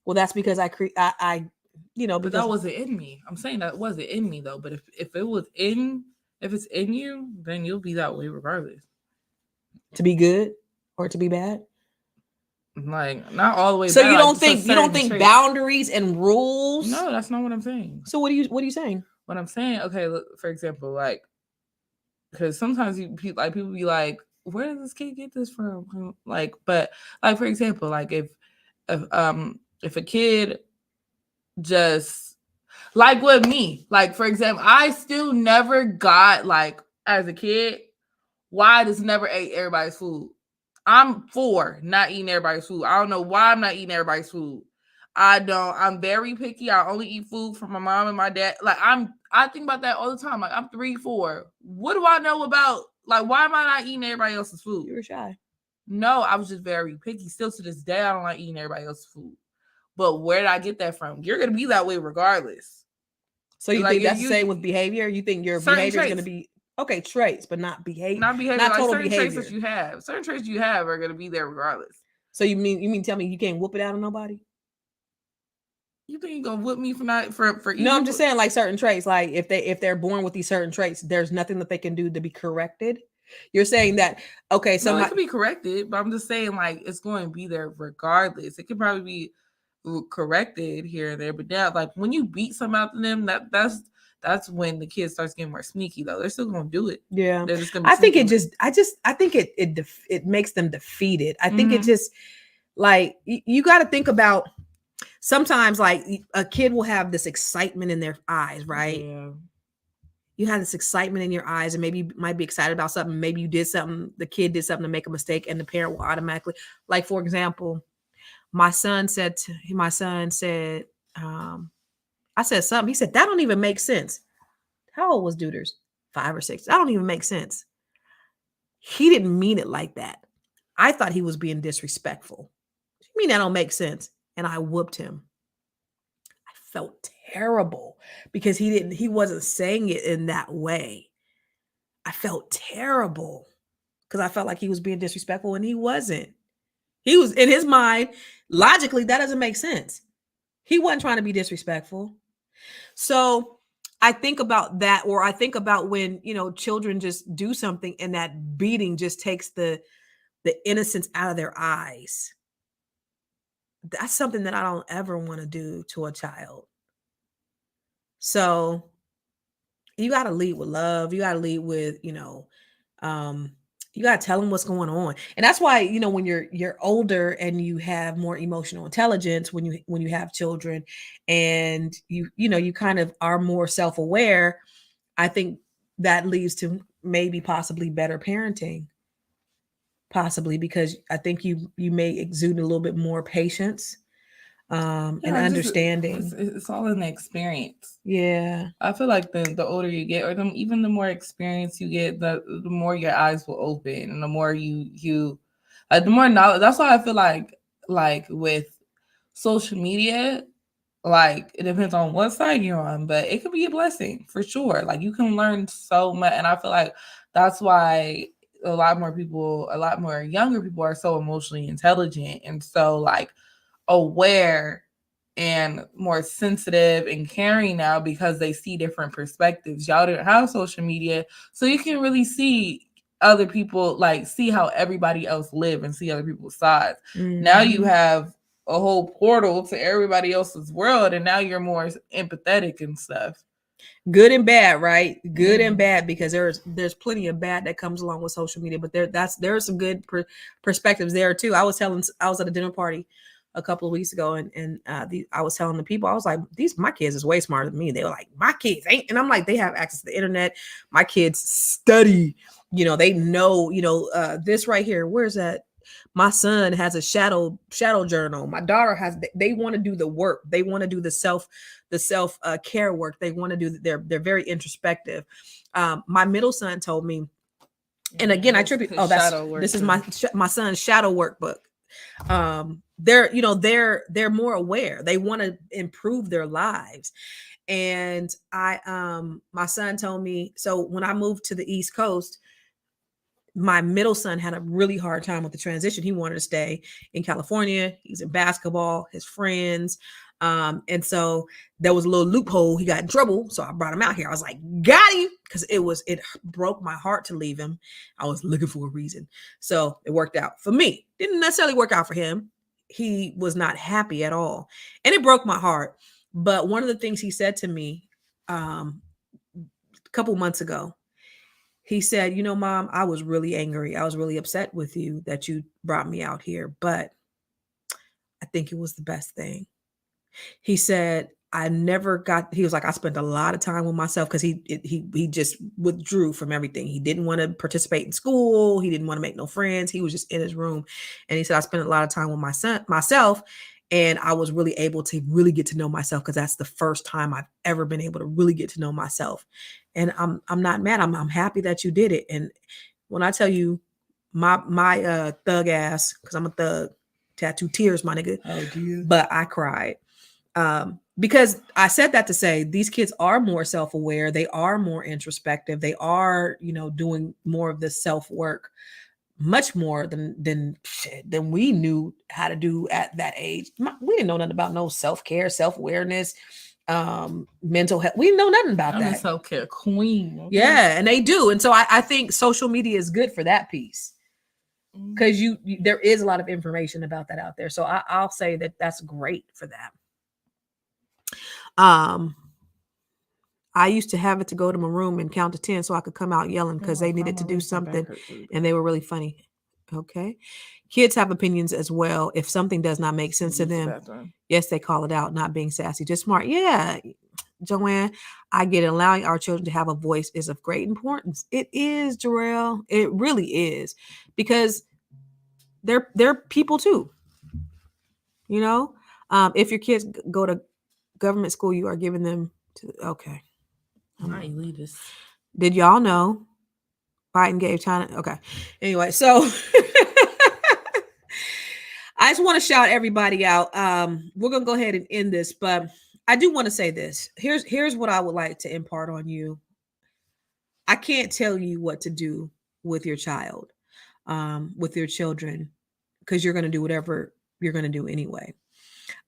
Well, that's because but that wasn't in me. I'm saying that wasn't in me though. But if it's in you, then you'll be that way regardless. To be good or to be bad? Like, not all the way. So bad, you don't think boundaries and rules? No, that's not what I'm saying. So what are you saying? What I'm saying, okay, look, for example, like, because sometimes people be like, where does this kid get this from? Like, but like, for example, like if a kid just, like with me, like, for example, I still never got, like, as a kid, why I just never ate everybody's food. I'm for not eating everybody's food. I don't know why I'm not eating everybody's food. I'm very picky. I only eat food from my mom and my dad. Like, I think about that all the time. Like, I'm 3, 4. What do I know about, like, why am I not eating everybody else's food? You were shy. No, I was just very picky. Still to this day, I don't like eating everybody else's food. But where did I get that from? You're going to be that way regardless. So you think that's the same with behavior? You think your behavior is going to be, okay, traits, but not behavior. Not behavior. Not like total certain behavior. Traits that you have. Certain traits you have are going to be there regardless. So you mean tell me you can't whoop it out of nobody? You think you're gonna whoop me for not for No, I'm just saying, like, certain traits, like if they're born with these certain traits, there's nothing that they can do to be corrected. You're saying that, okay, so it can be corrected, but I'm just saying, like, it's going to be there regardless. It can probably be corrected here and there, but now, like, when you beat something out of them, that's when the kid starts getting more sneaky. Though they're still gonna do it. Yeah, they're just gonna. I think it makes them defeated. I think it just, like, you got to think about. Sometimes, like, a kid will have this excitement in their eyes, right? Yeah. You have this excitement in your eyes, and maybe you might be excited about something. Maybe you did something, the kid did something to make a mistake, and the parent will automatically, like, for example, my son said, I said something. He said, that don't even make sense. How old was Duders? 5 or 6. That don't even make sense. He didn't mean it like that. I thought he was being disrespectful. You mean that don't make sense? And I whooped him. I felt terrible because he wasn't saying it in that way. I felt terrible because I felt like he was being disrespectful and he wasn't. He was, in his mind, logically, that doesn't make sense. He wasn't trying to be disrespectful. So I think about that, or I think about when, children just do something and that beating just takes the innocence out of their eyes. that's something that I don't ever want to do to a child. So you got to lead with love. You got to lead with, um, you got to tell them what's going on. And that's why, when you're older and you have more emotional intelligence, when you have children and you kind of are more self-aware, I think that leads to maybe possibly better parenting, possibly because I think you may exude a little bit more patience, and understanding. It's all in the experience. Yeah. I feel like the older you get, or even the more experience you get, the more your eyes will open, and the more you the more knowledge. That's why I feel like with social media, like it depends on what side you're on, but it could be a blessing for sure. Like you can learn so much, and I feel like that's why a lot more younger people are so emotionally intelligent and so like aware and more sensitive and caring now because they see different perspectives. Y'all didn't have social media, so you can really see other people, like see how everybody else live and see other people's sides. Now you have a whole portal to everybody else's world, and now you're more empathetic and stuff. Good and bad, right? Good and bad, because there's plenty of bad that comes along with social media, but there are some good perspectives there too. I was at a dinner party a couple of weeks ago, and I was telling the people, I was like, my kids is way smarter than me. They were like, my kids ain't, and I'm like, they have access to the internet. My kids study, they know, this right here. Where's that? My son has a shadow journal. My daughter has. They want to do the work. They want to do the self care work. They want to do. They're very introspective. My middle son told me, and again, I attribute. Oh, this is my son's shadow workbook. They're more aware. They want to improve their lives. And my son told me, so when I moved to the East Coast, my middle son had a really hard time with the transition. He wanted to stay in California. He's in basketball, his friends. And so there was a little loophole. He got in trouble. So I brought him out here. I was like, got him. Because it broke my heart to leave him. I was looking for a reason. So it worked out for me. Didn't necessarily work out for him. He was not happy at all. And it broke my heart. But one of the things he said to me a couple months ago, he said, Mom, I was really angry. I was really upset with you that you brought me out here, but I think it was the best thing. He said, he was like, I spent a lot of time with myself because he just withdrew from everything. He didn't want to participate in school. He didn't want to make no friends. He was just in his room. And he said, I spent a lot of time with myself. And I was really able to really get to know myself because that's the first time I've ever been able to really get to know myself. And I'm not mad. I'm happy that you did it. And when I tell you my thug ass, because I'm a thug, tattoo tears, my nigga. Oh, dear. But I cried. Because I said that to say these kids are more self-aware. They are more introspective. They are, doing more of the self-work, much more than we knew how to do at that age. We didn't know nothing about no self-care, self-awareness, mental health. We didn't know nothing about that. I'm a self-care queen. Okay? Yeah, and they do. And so I think social media is good for that piece. Because there is a lot of information about that out there. So I'll say that that's great for that. I used to have it to go to my room and count to 10 so I could come out yelling because they needed to do something and they were really funny. Okay. Kids have opinions as well. If something does not make sense to them, yes, they call it out, not being sassy, just smart. Yeah, Joanne, I get it. Allowing our children to have a voice is of great importance. It is, Jarrell. It really is, because they're people too. If your kids go to government school, you are giving them to, okay. I elitist. Did y'all know Biden gave China? Okay. Anyway, so I just want to shout everybody out. We're going to go ahead and end this, but I do want to say this. Here's what I would like to impart on you. I can't tell you what to do with your child, with your children, because you're going to do whatever you're going to do anyway.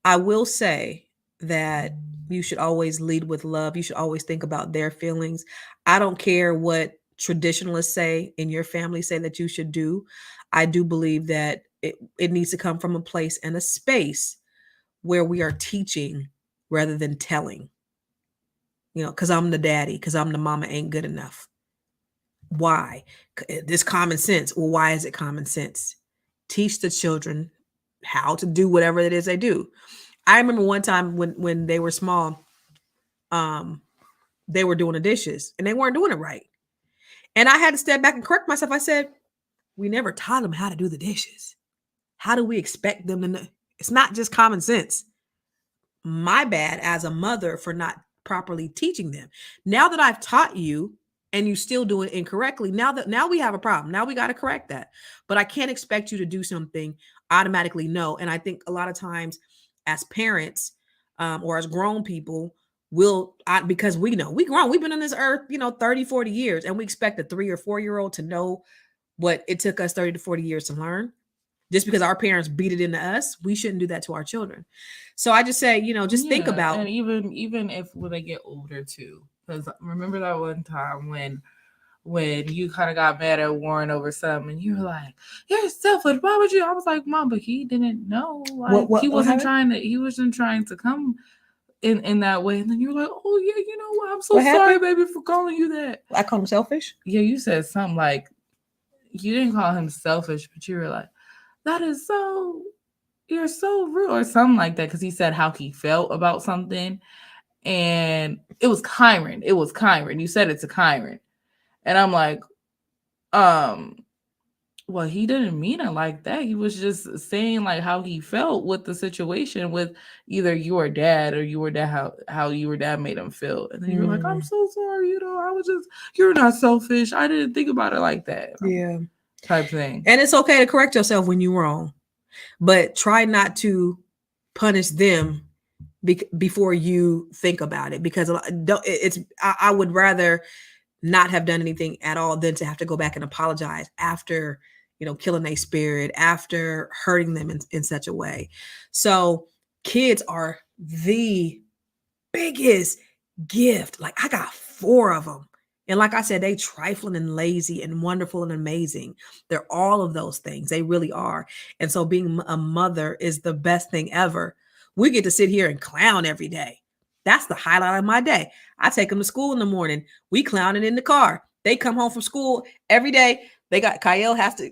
I will say that you should always lead with love. You should always think about their feelings. I don't care what traditionalists say in your family say that you should do. I do believe that it needs to come from a place and a space where we are teaching rather than telling. Because I'm the daddy, because I'm the mama ain't good enough. Why? This common sense. Well, why is it common sense? Teach the children how to do whatever it is they do. I remember one time when they were small, they were doing the dishes and they weren't doing it right. And I had to step back and correct myself. I said, we never taught them how to do the dishes. How do we expect them to know? It's not just common sense. My bad as a mother for not properly teaching them. Now that I've taught you and you still do it incorrectly, now we have a problem. Now we got to correct that. But I can't expect you to do something automatically no. And I think a lot of times as parents or as grown people, because we know we grown, we've been on this earth, 30, 40 years, and we expect a 3 or 4-year-old to know what it took us 30 to 40 years to learn. Just because our parents beat it into us, we shouldn't do that to our children. So I just say, just think about. And even if when they get older too, because remember that one time when you kind of got mad at Warren over something, and you were like, "You're selfish. Why would you?" I was like, "Mom, but he didn't know. Like he wasn't trying to. He wasn't trying to come in that way." And then you were like, "Oh yeah, you know what? I'm so sorry, baby, for calling you that." I call him selfish. Yeah, you said something like you didn't call him selfish, but you were like, "That is so. You're so rude," or something like that, because he said how he felt about something, and it was Kyron. It was Kyron. You said it to Kyron, and I'm like, well, he didn't mean it like that. He was just saying like how he felt with the situation with either your dad or your dad, how your dad made him feel, and then you were like, "I'm so sorry. I was just, you're not selfish. I didn't think about it like that." Yeah, type thing. And it's okay to correct yourself when you're wrong. But try not to punish them before you think about it, because I would rather not have done anything at all than to have to go back and apologize after killing their spirit, after hurting them in such a way. So kids are the biggest gift. Like I got 4 of them. And like I said, they trifling and lazy and wonderful and amazing. They're all of those things. They really are. And so being a mother is the best thing ever. We get to sit here and clown every day. That's the highlight of my day. I take them to school in the morning. We clowning in the car. They come home from school every day. Kyle has to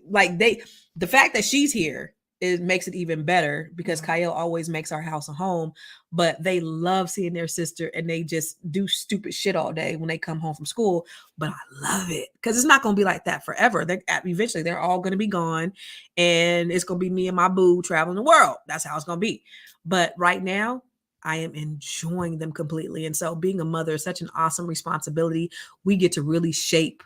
the fact that she's here, it makes it even better because Kyle always makes our house a home, but they love seeing their sister and they just do stupid shit all day when they come home from school. But I love it because it's not going to be like that forever. Eventually they're all going to be gone and it's going to be me and my boo traveling the world. That's how it's going to be. But right now I am enjoying them completely. And so being a mother is such an awesome responsibility. We get to really shape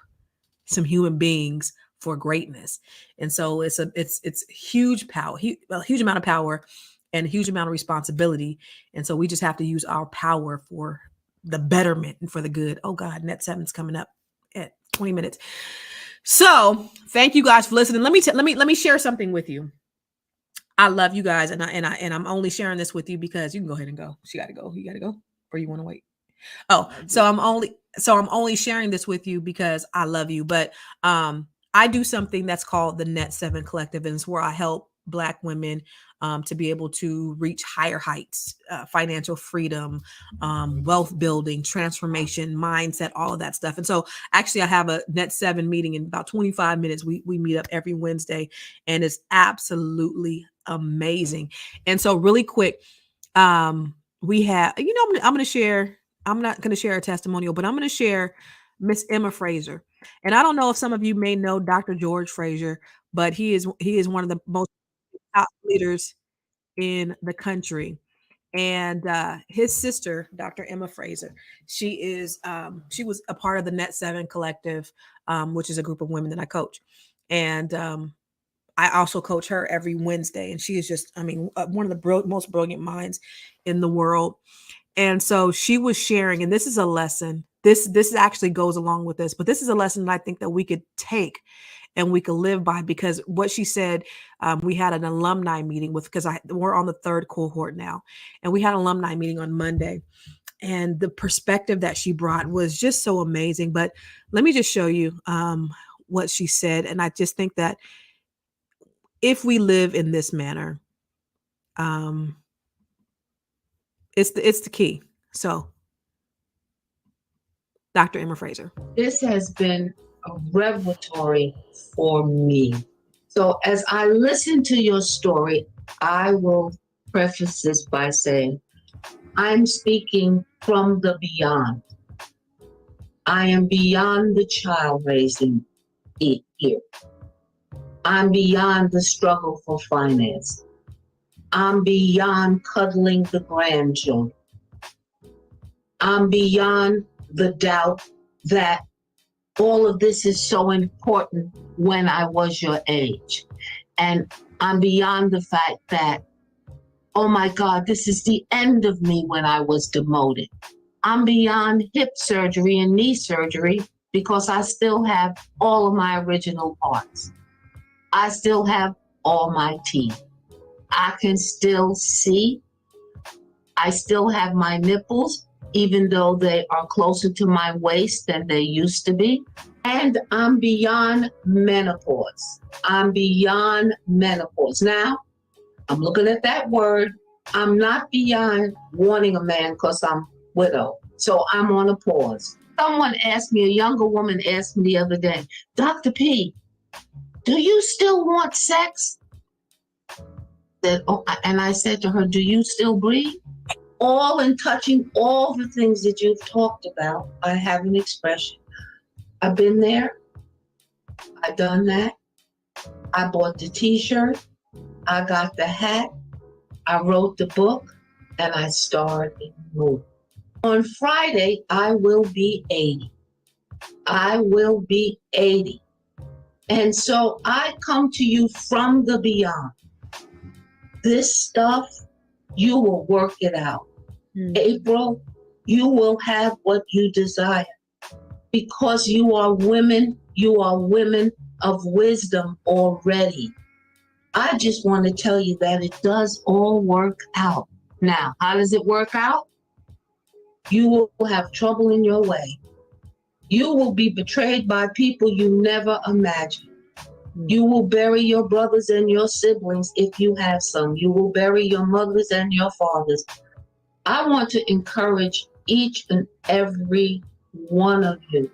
some human beings for greatness. And so it's huge power, a huge amount of power and a huge amount of responsibility. And so we just have to use our power for the betterment and for the good. Oh God, Net 7's coming up at 20 minutes. So thank you guys for listening. Let me share something with you. I love you guys. And I'm only sharing this with you because you can go ahead and go. She got to go. You got to go, or you want to wait? Oh, so I'm only sharing this with you because I love you. But I do something that's called the Net 7 Collective, and it's where I help Black women to be able to reach higher heights, financial freedom, wealth building, transformation, mindset, all of that stuff. And so actually I have a Net 7 meeting in about 25 minutes. We meet up every Wednesday and it's absolutely amazing. And so really quick, we have, I'm going to share, I'm not going to share a testimonial, but I'm going to share Miss Emma Fraser. And I don't know if some of you may know Dr. George Fraser, but he is one of the most top leaders in the country. And his sister, Dr. Emma Fraser, she was a part of the Net 7 Collective, which is a group of women that I coach. And I also coach her every Wednesday. And she is just, one of the most brilliant minds in the world. And so she was sharing, and this is a lesson. This actually goes along with this, but this is a lesson that I think that we could take and we could live by, because what she said, we had an alumni meeting because we're on the 3rd cohort now, and we had an alumni meeting on Monday, and the perspective that she brought was just so amazing. But let me just show you what she said, and I just think that if we live in this manner, It's the key. So, Dr. Emma Fraser. This has been a revelatory for me. So as I listen to your story, I will preface this by saying, I'm speaking from the beyond. I am beyond the child raising here. I'm beyond the struggle for finance. I'm beyond cuddling the grandchildren. I'm beyond the doubt that all of this is so important when I was your age. And I'm beyond the fact that, oh my God, this is the end of me when I was demoted. I'm beyond hip surgery and knee surgery because I still have all of my original parts. I still have all my teeth. I can still see. I still have my nipples, even though they are closer to my waist than they used to be. And I'm beyond menopause. I'm beyond menopause. Now, I'm looking at that word. I'm not beyond wanting a man because I'm widow. So I'm on a pause. Someone asked me, a younger woman asked me the other day, Dr. P, do you still want sex? And I said to her, do you still breathe? All in touching all the things that you've talked about, I have an expression. I've been there. I've done that. I bought the t-shirt. I got the hat. I wrote the book and I starred in the movie. On Friday, I will be 80. I will be 80. And so I come to you from the beyond. This stuff, you will work it out. April, you will have what you desire because you are women of wisdom already. I just want to tell you that it does all work out. Now, how does it work out? You will have trouble in your way. You will be betrayed by people you never imagined. You will bury your brothers and your siblings if you have some. You will bury your mothers and your fathers. I want to encourage each and every one of you.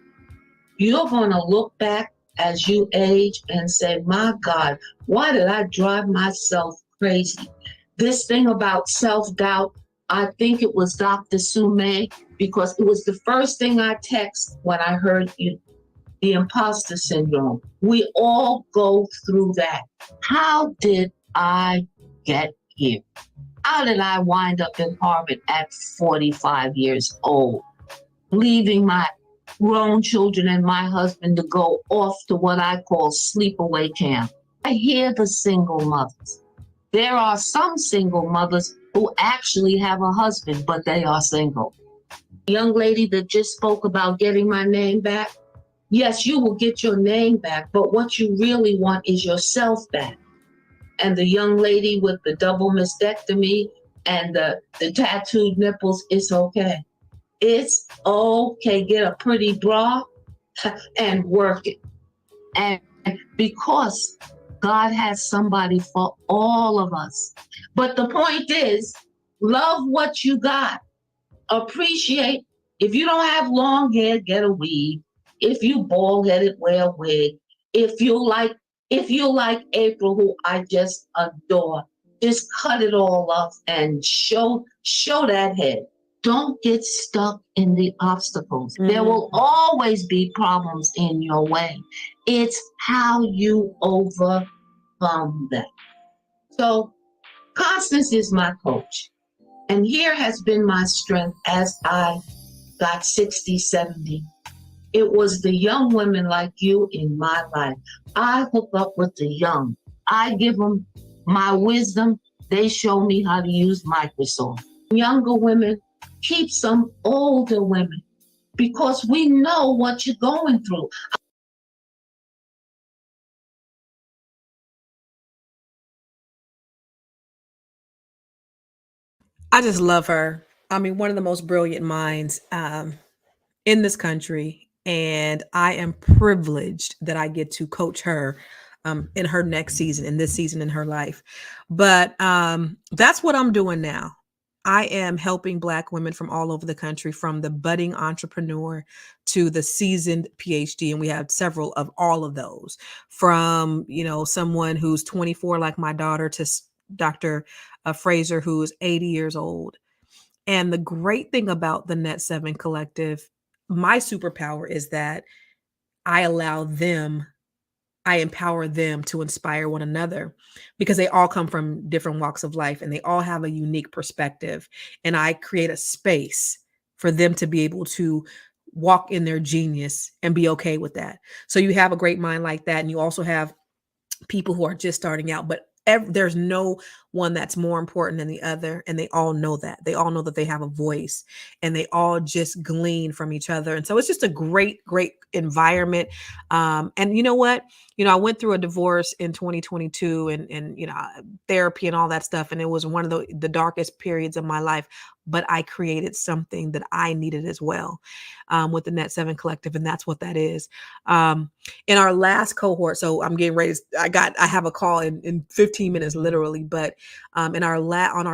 You're going to look back as you age and say, my God, why did I drive myself crazy? This thing about self-doubt, I think it was Dr. Sume, because it was the first thing I texted when I heard you, the imposter syndrome. We all go through that. How did I get here? How did I wind up in Harvard at 45 years old, leaving my grown children and my husband to go off to what I call sleepaway camp? I hear the single mothers. There are some single mothers who actually have a husband, but they are single. The young lady that just spoke about getting my name back, yes, you will get your name back, but what you really want is yourself back. And the young lady with the double mastectomy and the tattooed nipples, it's okay. It's okay. Get a pretty bra and work it. And because God has somebody for all of us. But the point is, love what you got. Appreciate. If you don't have long hair, get a weave. If you bald-headed, wear a wig. If you like April, who I just adore, just cut it all off and show that head. Don't get stuck in the obstacles. Mm-hmm. There will always be problems in your way. It's how you overcome them. So Constance is my coach. And here has been my strength as I got 60, 70. It was the young women like you in my life. I hook up with the young. I give them my wisdom. They show me how to use Microsoft. Younger women keep some older women because we know what you're going through. I just love her. I mean, one of the most brilliant minds in this country. And I am privileged that I get to coach her in her next season, in this season in her life. But that's what I'm doing now. I am helping Black women from all over the country, from the budding entrepreneur to the seasoned PhD. And we have several of all of those, from, someone who's 24, like my daughter, to Dr. Fraser, who is 80 years old. And the great thing about the Net 7 Collective, my superpower is that I empower them to inspire one another, because they all come from different walks of life and they all have a unique perspective. And I create a space for them to be able to walk in their genius and be okay with that. So you have a great mind like that. And you also have people who are just starting out, but there's no one that's more important than the other. And they all know that. They all know that they have a voice, and they all just glean from each other. And so it's just a great, great environment. And you know what? I went through a divorce in 2022 and therapy and all that stuff. And it was one of the darkest periods of my life, but I created something that I needed as well, with the Net 7 Collective. And that's what that is. In our last cohort, so I'm getting ready. I have a call in 15 minutes, literally, but on our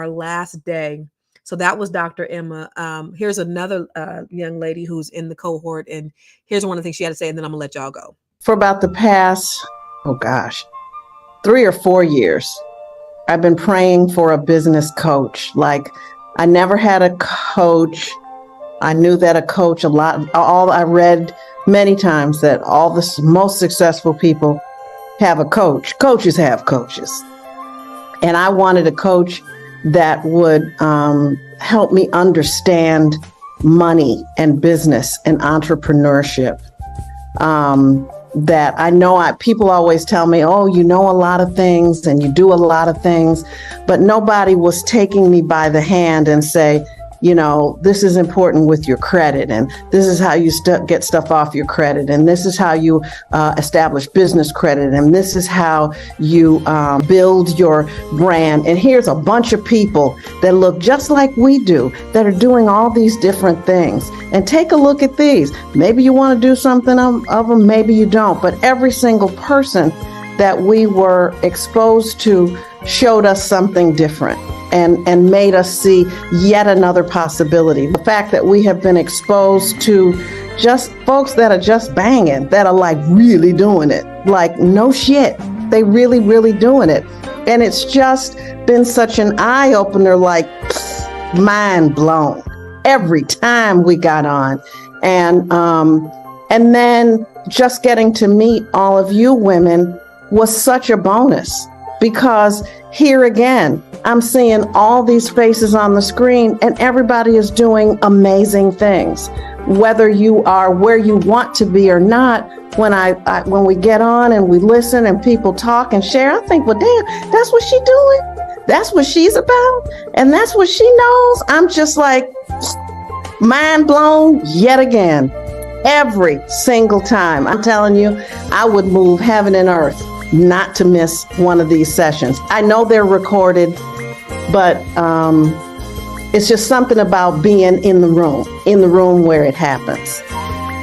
last day, so that was Dr. Emma. Here's another young lady who's in the cohort, and here's one of the things she had to say, and then I'm gonna let y'all go. For about the past, 3 or 4 years, I've been praying for a business coach. Like, I never had a coach. I knew that a coach, I read many times that all the most successful people have a coach. Coaches have coaches. And I wanted a coach that would help me understand money and business and entrepreneurship. That I know people always tell me, oh, you know a lot of things and you do a lot of things, but nobody was taking me by the hand and say, this is important with your credit, and this is how you get stuff off your credit, and this is how you establish business credit, and this is how you build your brand. And here's a bunch of people that look just like we do that are doing all these different things. And take a look at these. Maybe you want to do something of them, maybe you don't. But every single person that we were exposed to showed us something different and made us see yet another possibility. The fact that we have been exposed to just folks that are just banging, that are like really doing it, like no shit, they really, really doing it. And it's just been such an eye opener, like mind blown every time we got on. And then just getting to meet all of you women was such a bonus, because here again, I'm seeing all these faces on the screen and everybody is doing amazing things. Whether you are where you want to be or not, when we get on and we listen and people talk and share, I think, well, damn, that's what she's doing. That's what she's about. And that's what she knows. I'm just like mind blown yet again. Every single time. I'm telling you, I would move heaven and earth not to miss one of these sessions. I know they're recorded, but it's just something about being in the room where it happens,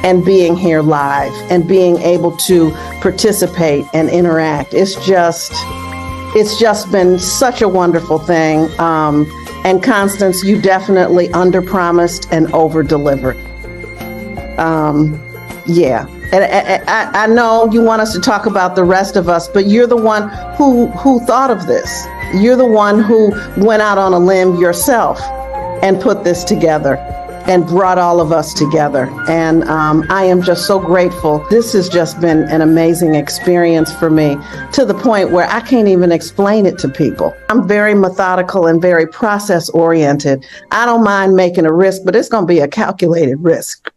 and being here live and being able to participate and interact. It's just been such a wonderful thing. And Constance, you definitely under-promised and over-delivered. Yeah. And I know you want us to talk about the rest of us, but you're the one who thought of this. You're the one who went out on a limb yourself and put this together and brought all of us together. And I am just so grateful. This has just been an amazing experience for me, to the point where I can't even explain it to people. I'm very methodical and very process oriented. I don't mind making a risk, but it's going to be a calculated risk.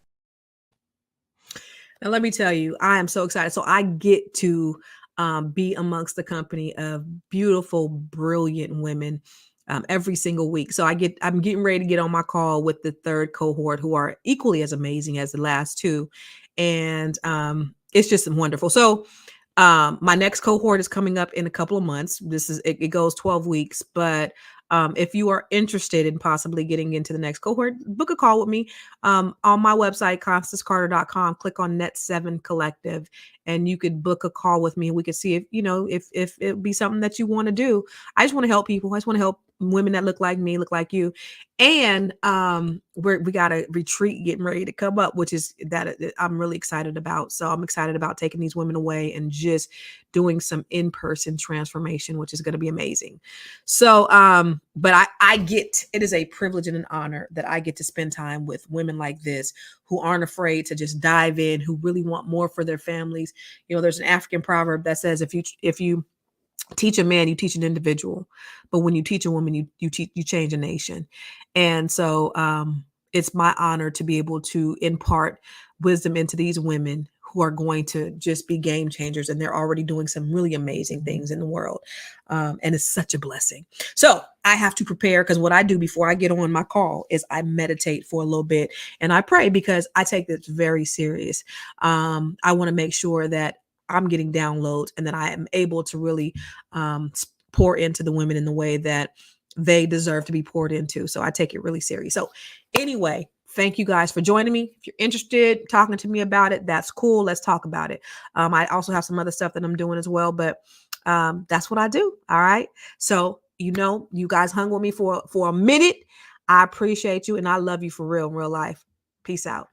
Now, let me tell you, I am so excited. So I get to be amongst the company of beautiful, brilliant women every single week. So I'm getting ready to get on my call with the third cohort, who are equally as amazing as the last two. And it's just wonderful. So my next cohort is coming up in a couple of months. It goes 12 weeks, but if you are interested in possibly getting into the next cohort, book a call with me on my website, constancecarter.com. Click on Net 7 Collective, and you could book a call with me. We could see if it would be something that you want to do. I just want to help people. I just want to help women that look like me, look like you. And we got a retreat getting ready to come up, which is that I'm really excited about. So I'm excited about taking these women away and just doing some in-person transformation, which is going to be amazing. So, but I get, it is a privilege and an honor that I get to spend time with women like this who aren't afraid to just dive in, who really want more for their families. You know, there's an African proverb that says, if you teach a man, you teach an individual, but when you teach a woman, you change a nation. And so it's my honor to be able to impart wisdom into these women who are going to just be game changers, and they're already doing some really amazing things in the world. And it's such a blessing. So I have to prepare, because what I do before I get on my call is I meditate for a little bit and I pray, because I take this very serious. I want to make sure that I'm getting downloads and that I am able to really pour into the women in the way that they deserve to be poured into. So I take it really serious. So anyway, thank you guys for joining me. If you're interested, talking to me about it, that's cool. Let's talk about it. I also have some other stuff that I'm doing as well, but that's what I do. All right. So, you know, you guys hung with me for a minute. I appreciate you, and I love you for real in real life. Peace out.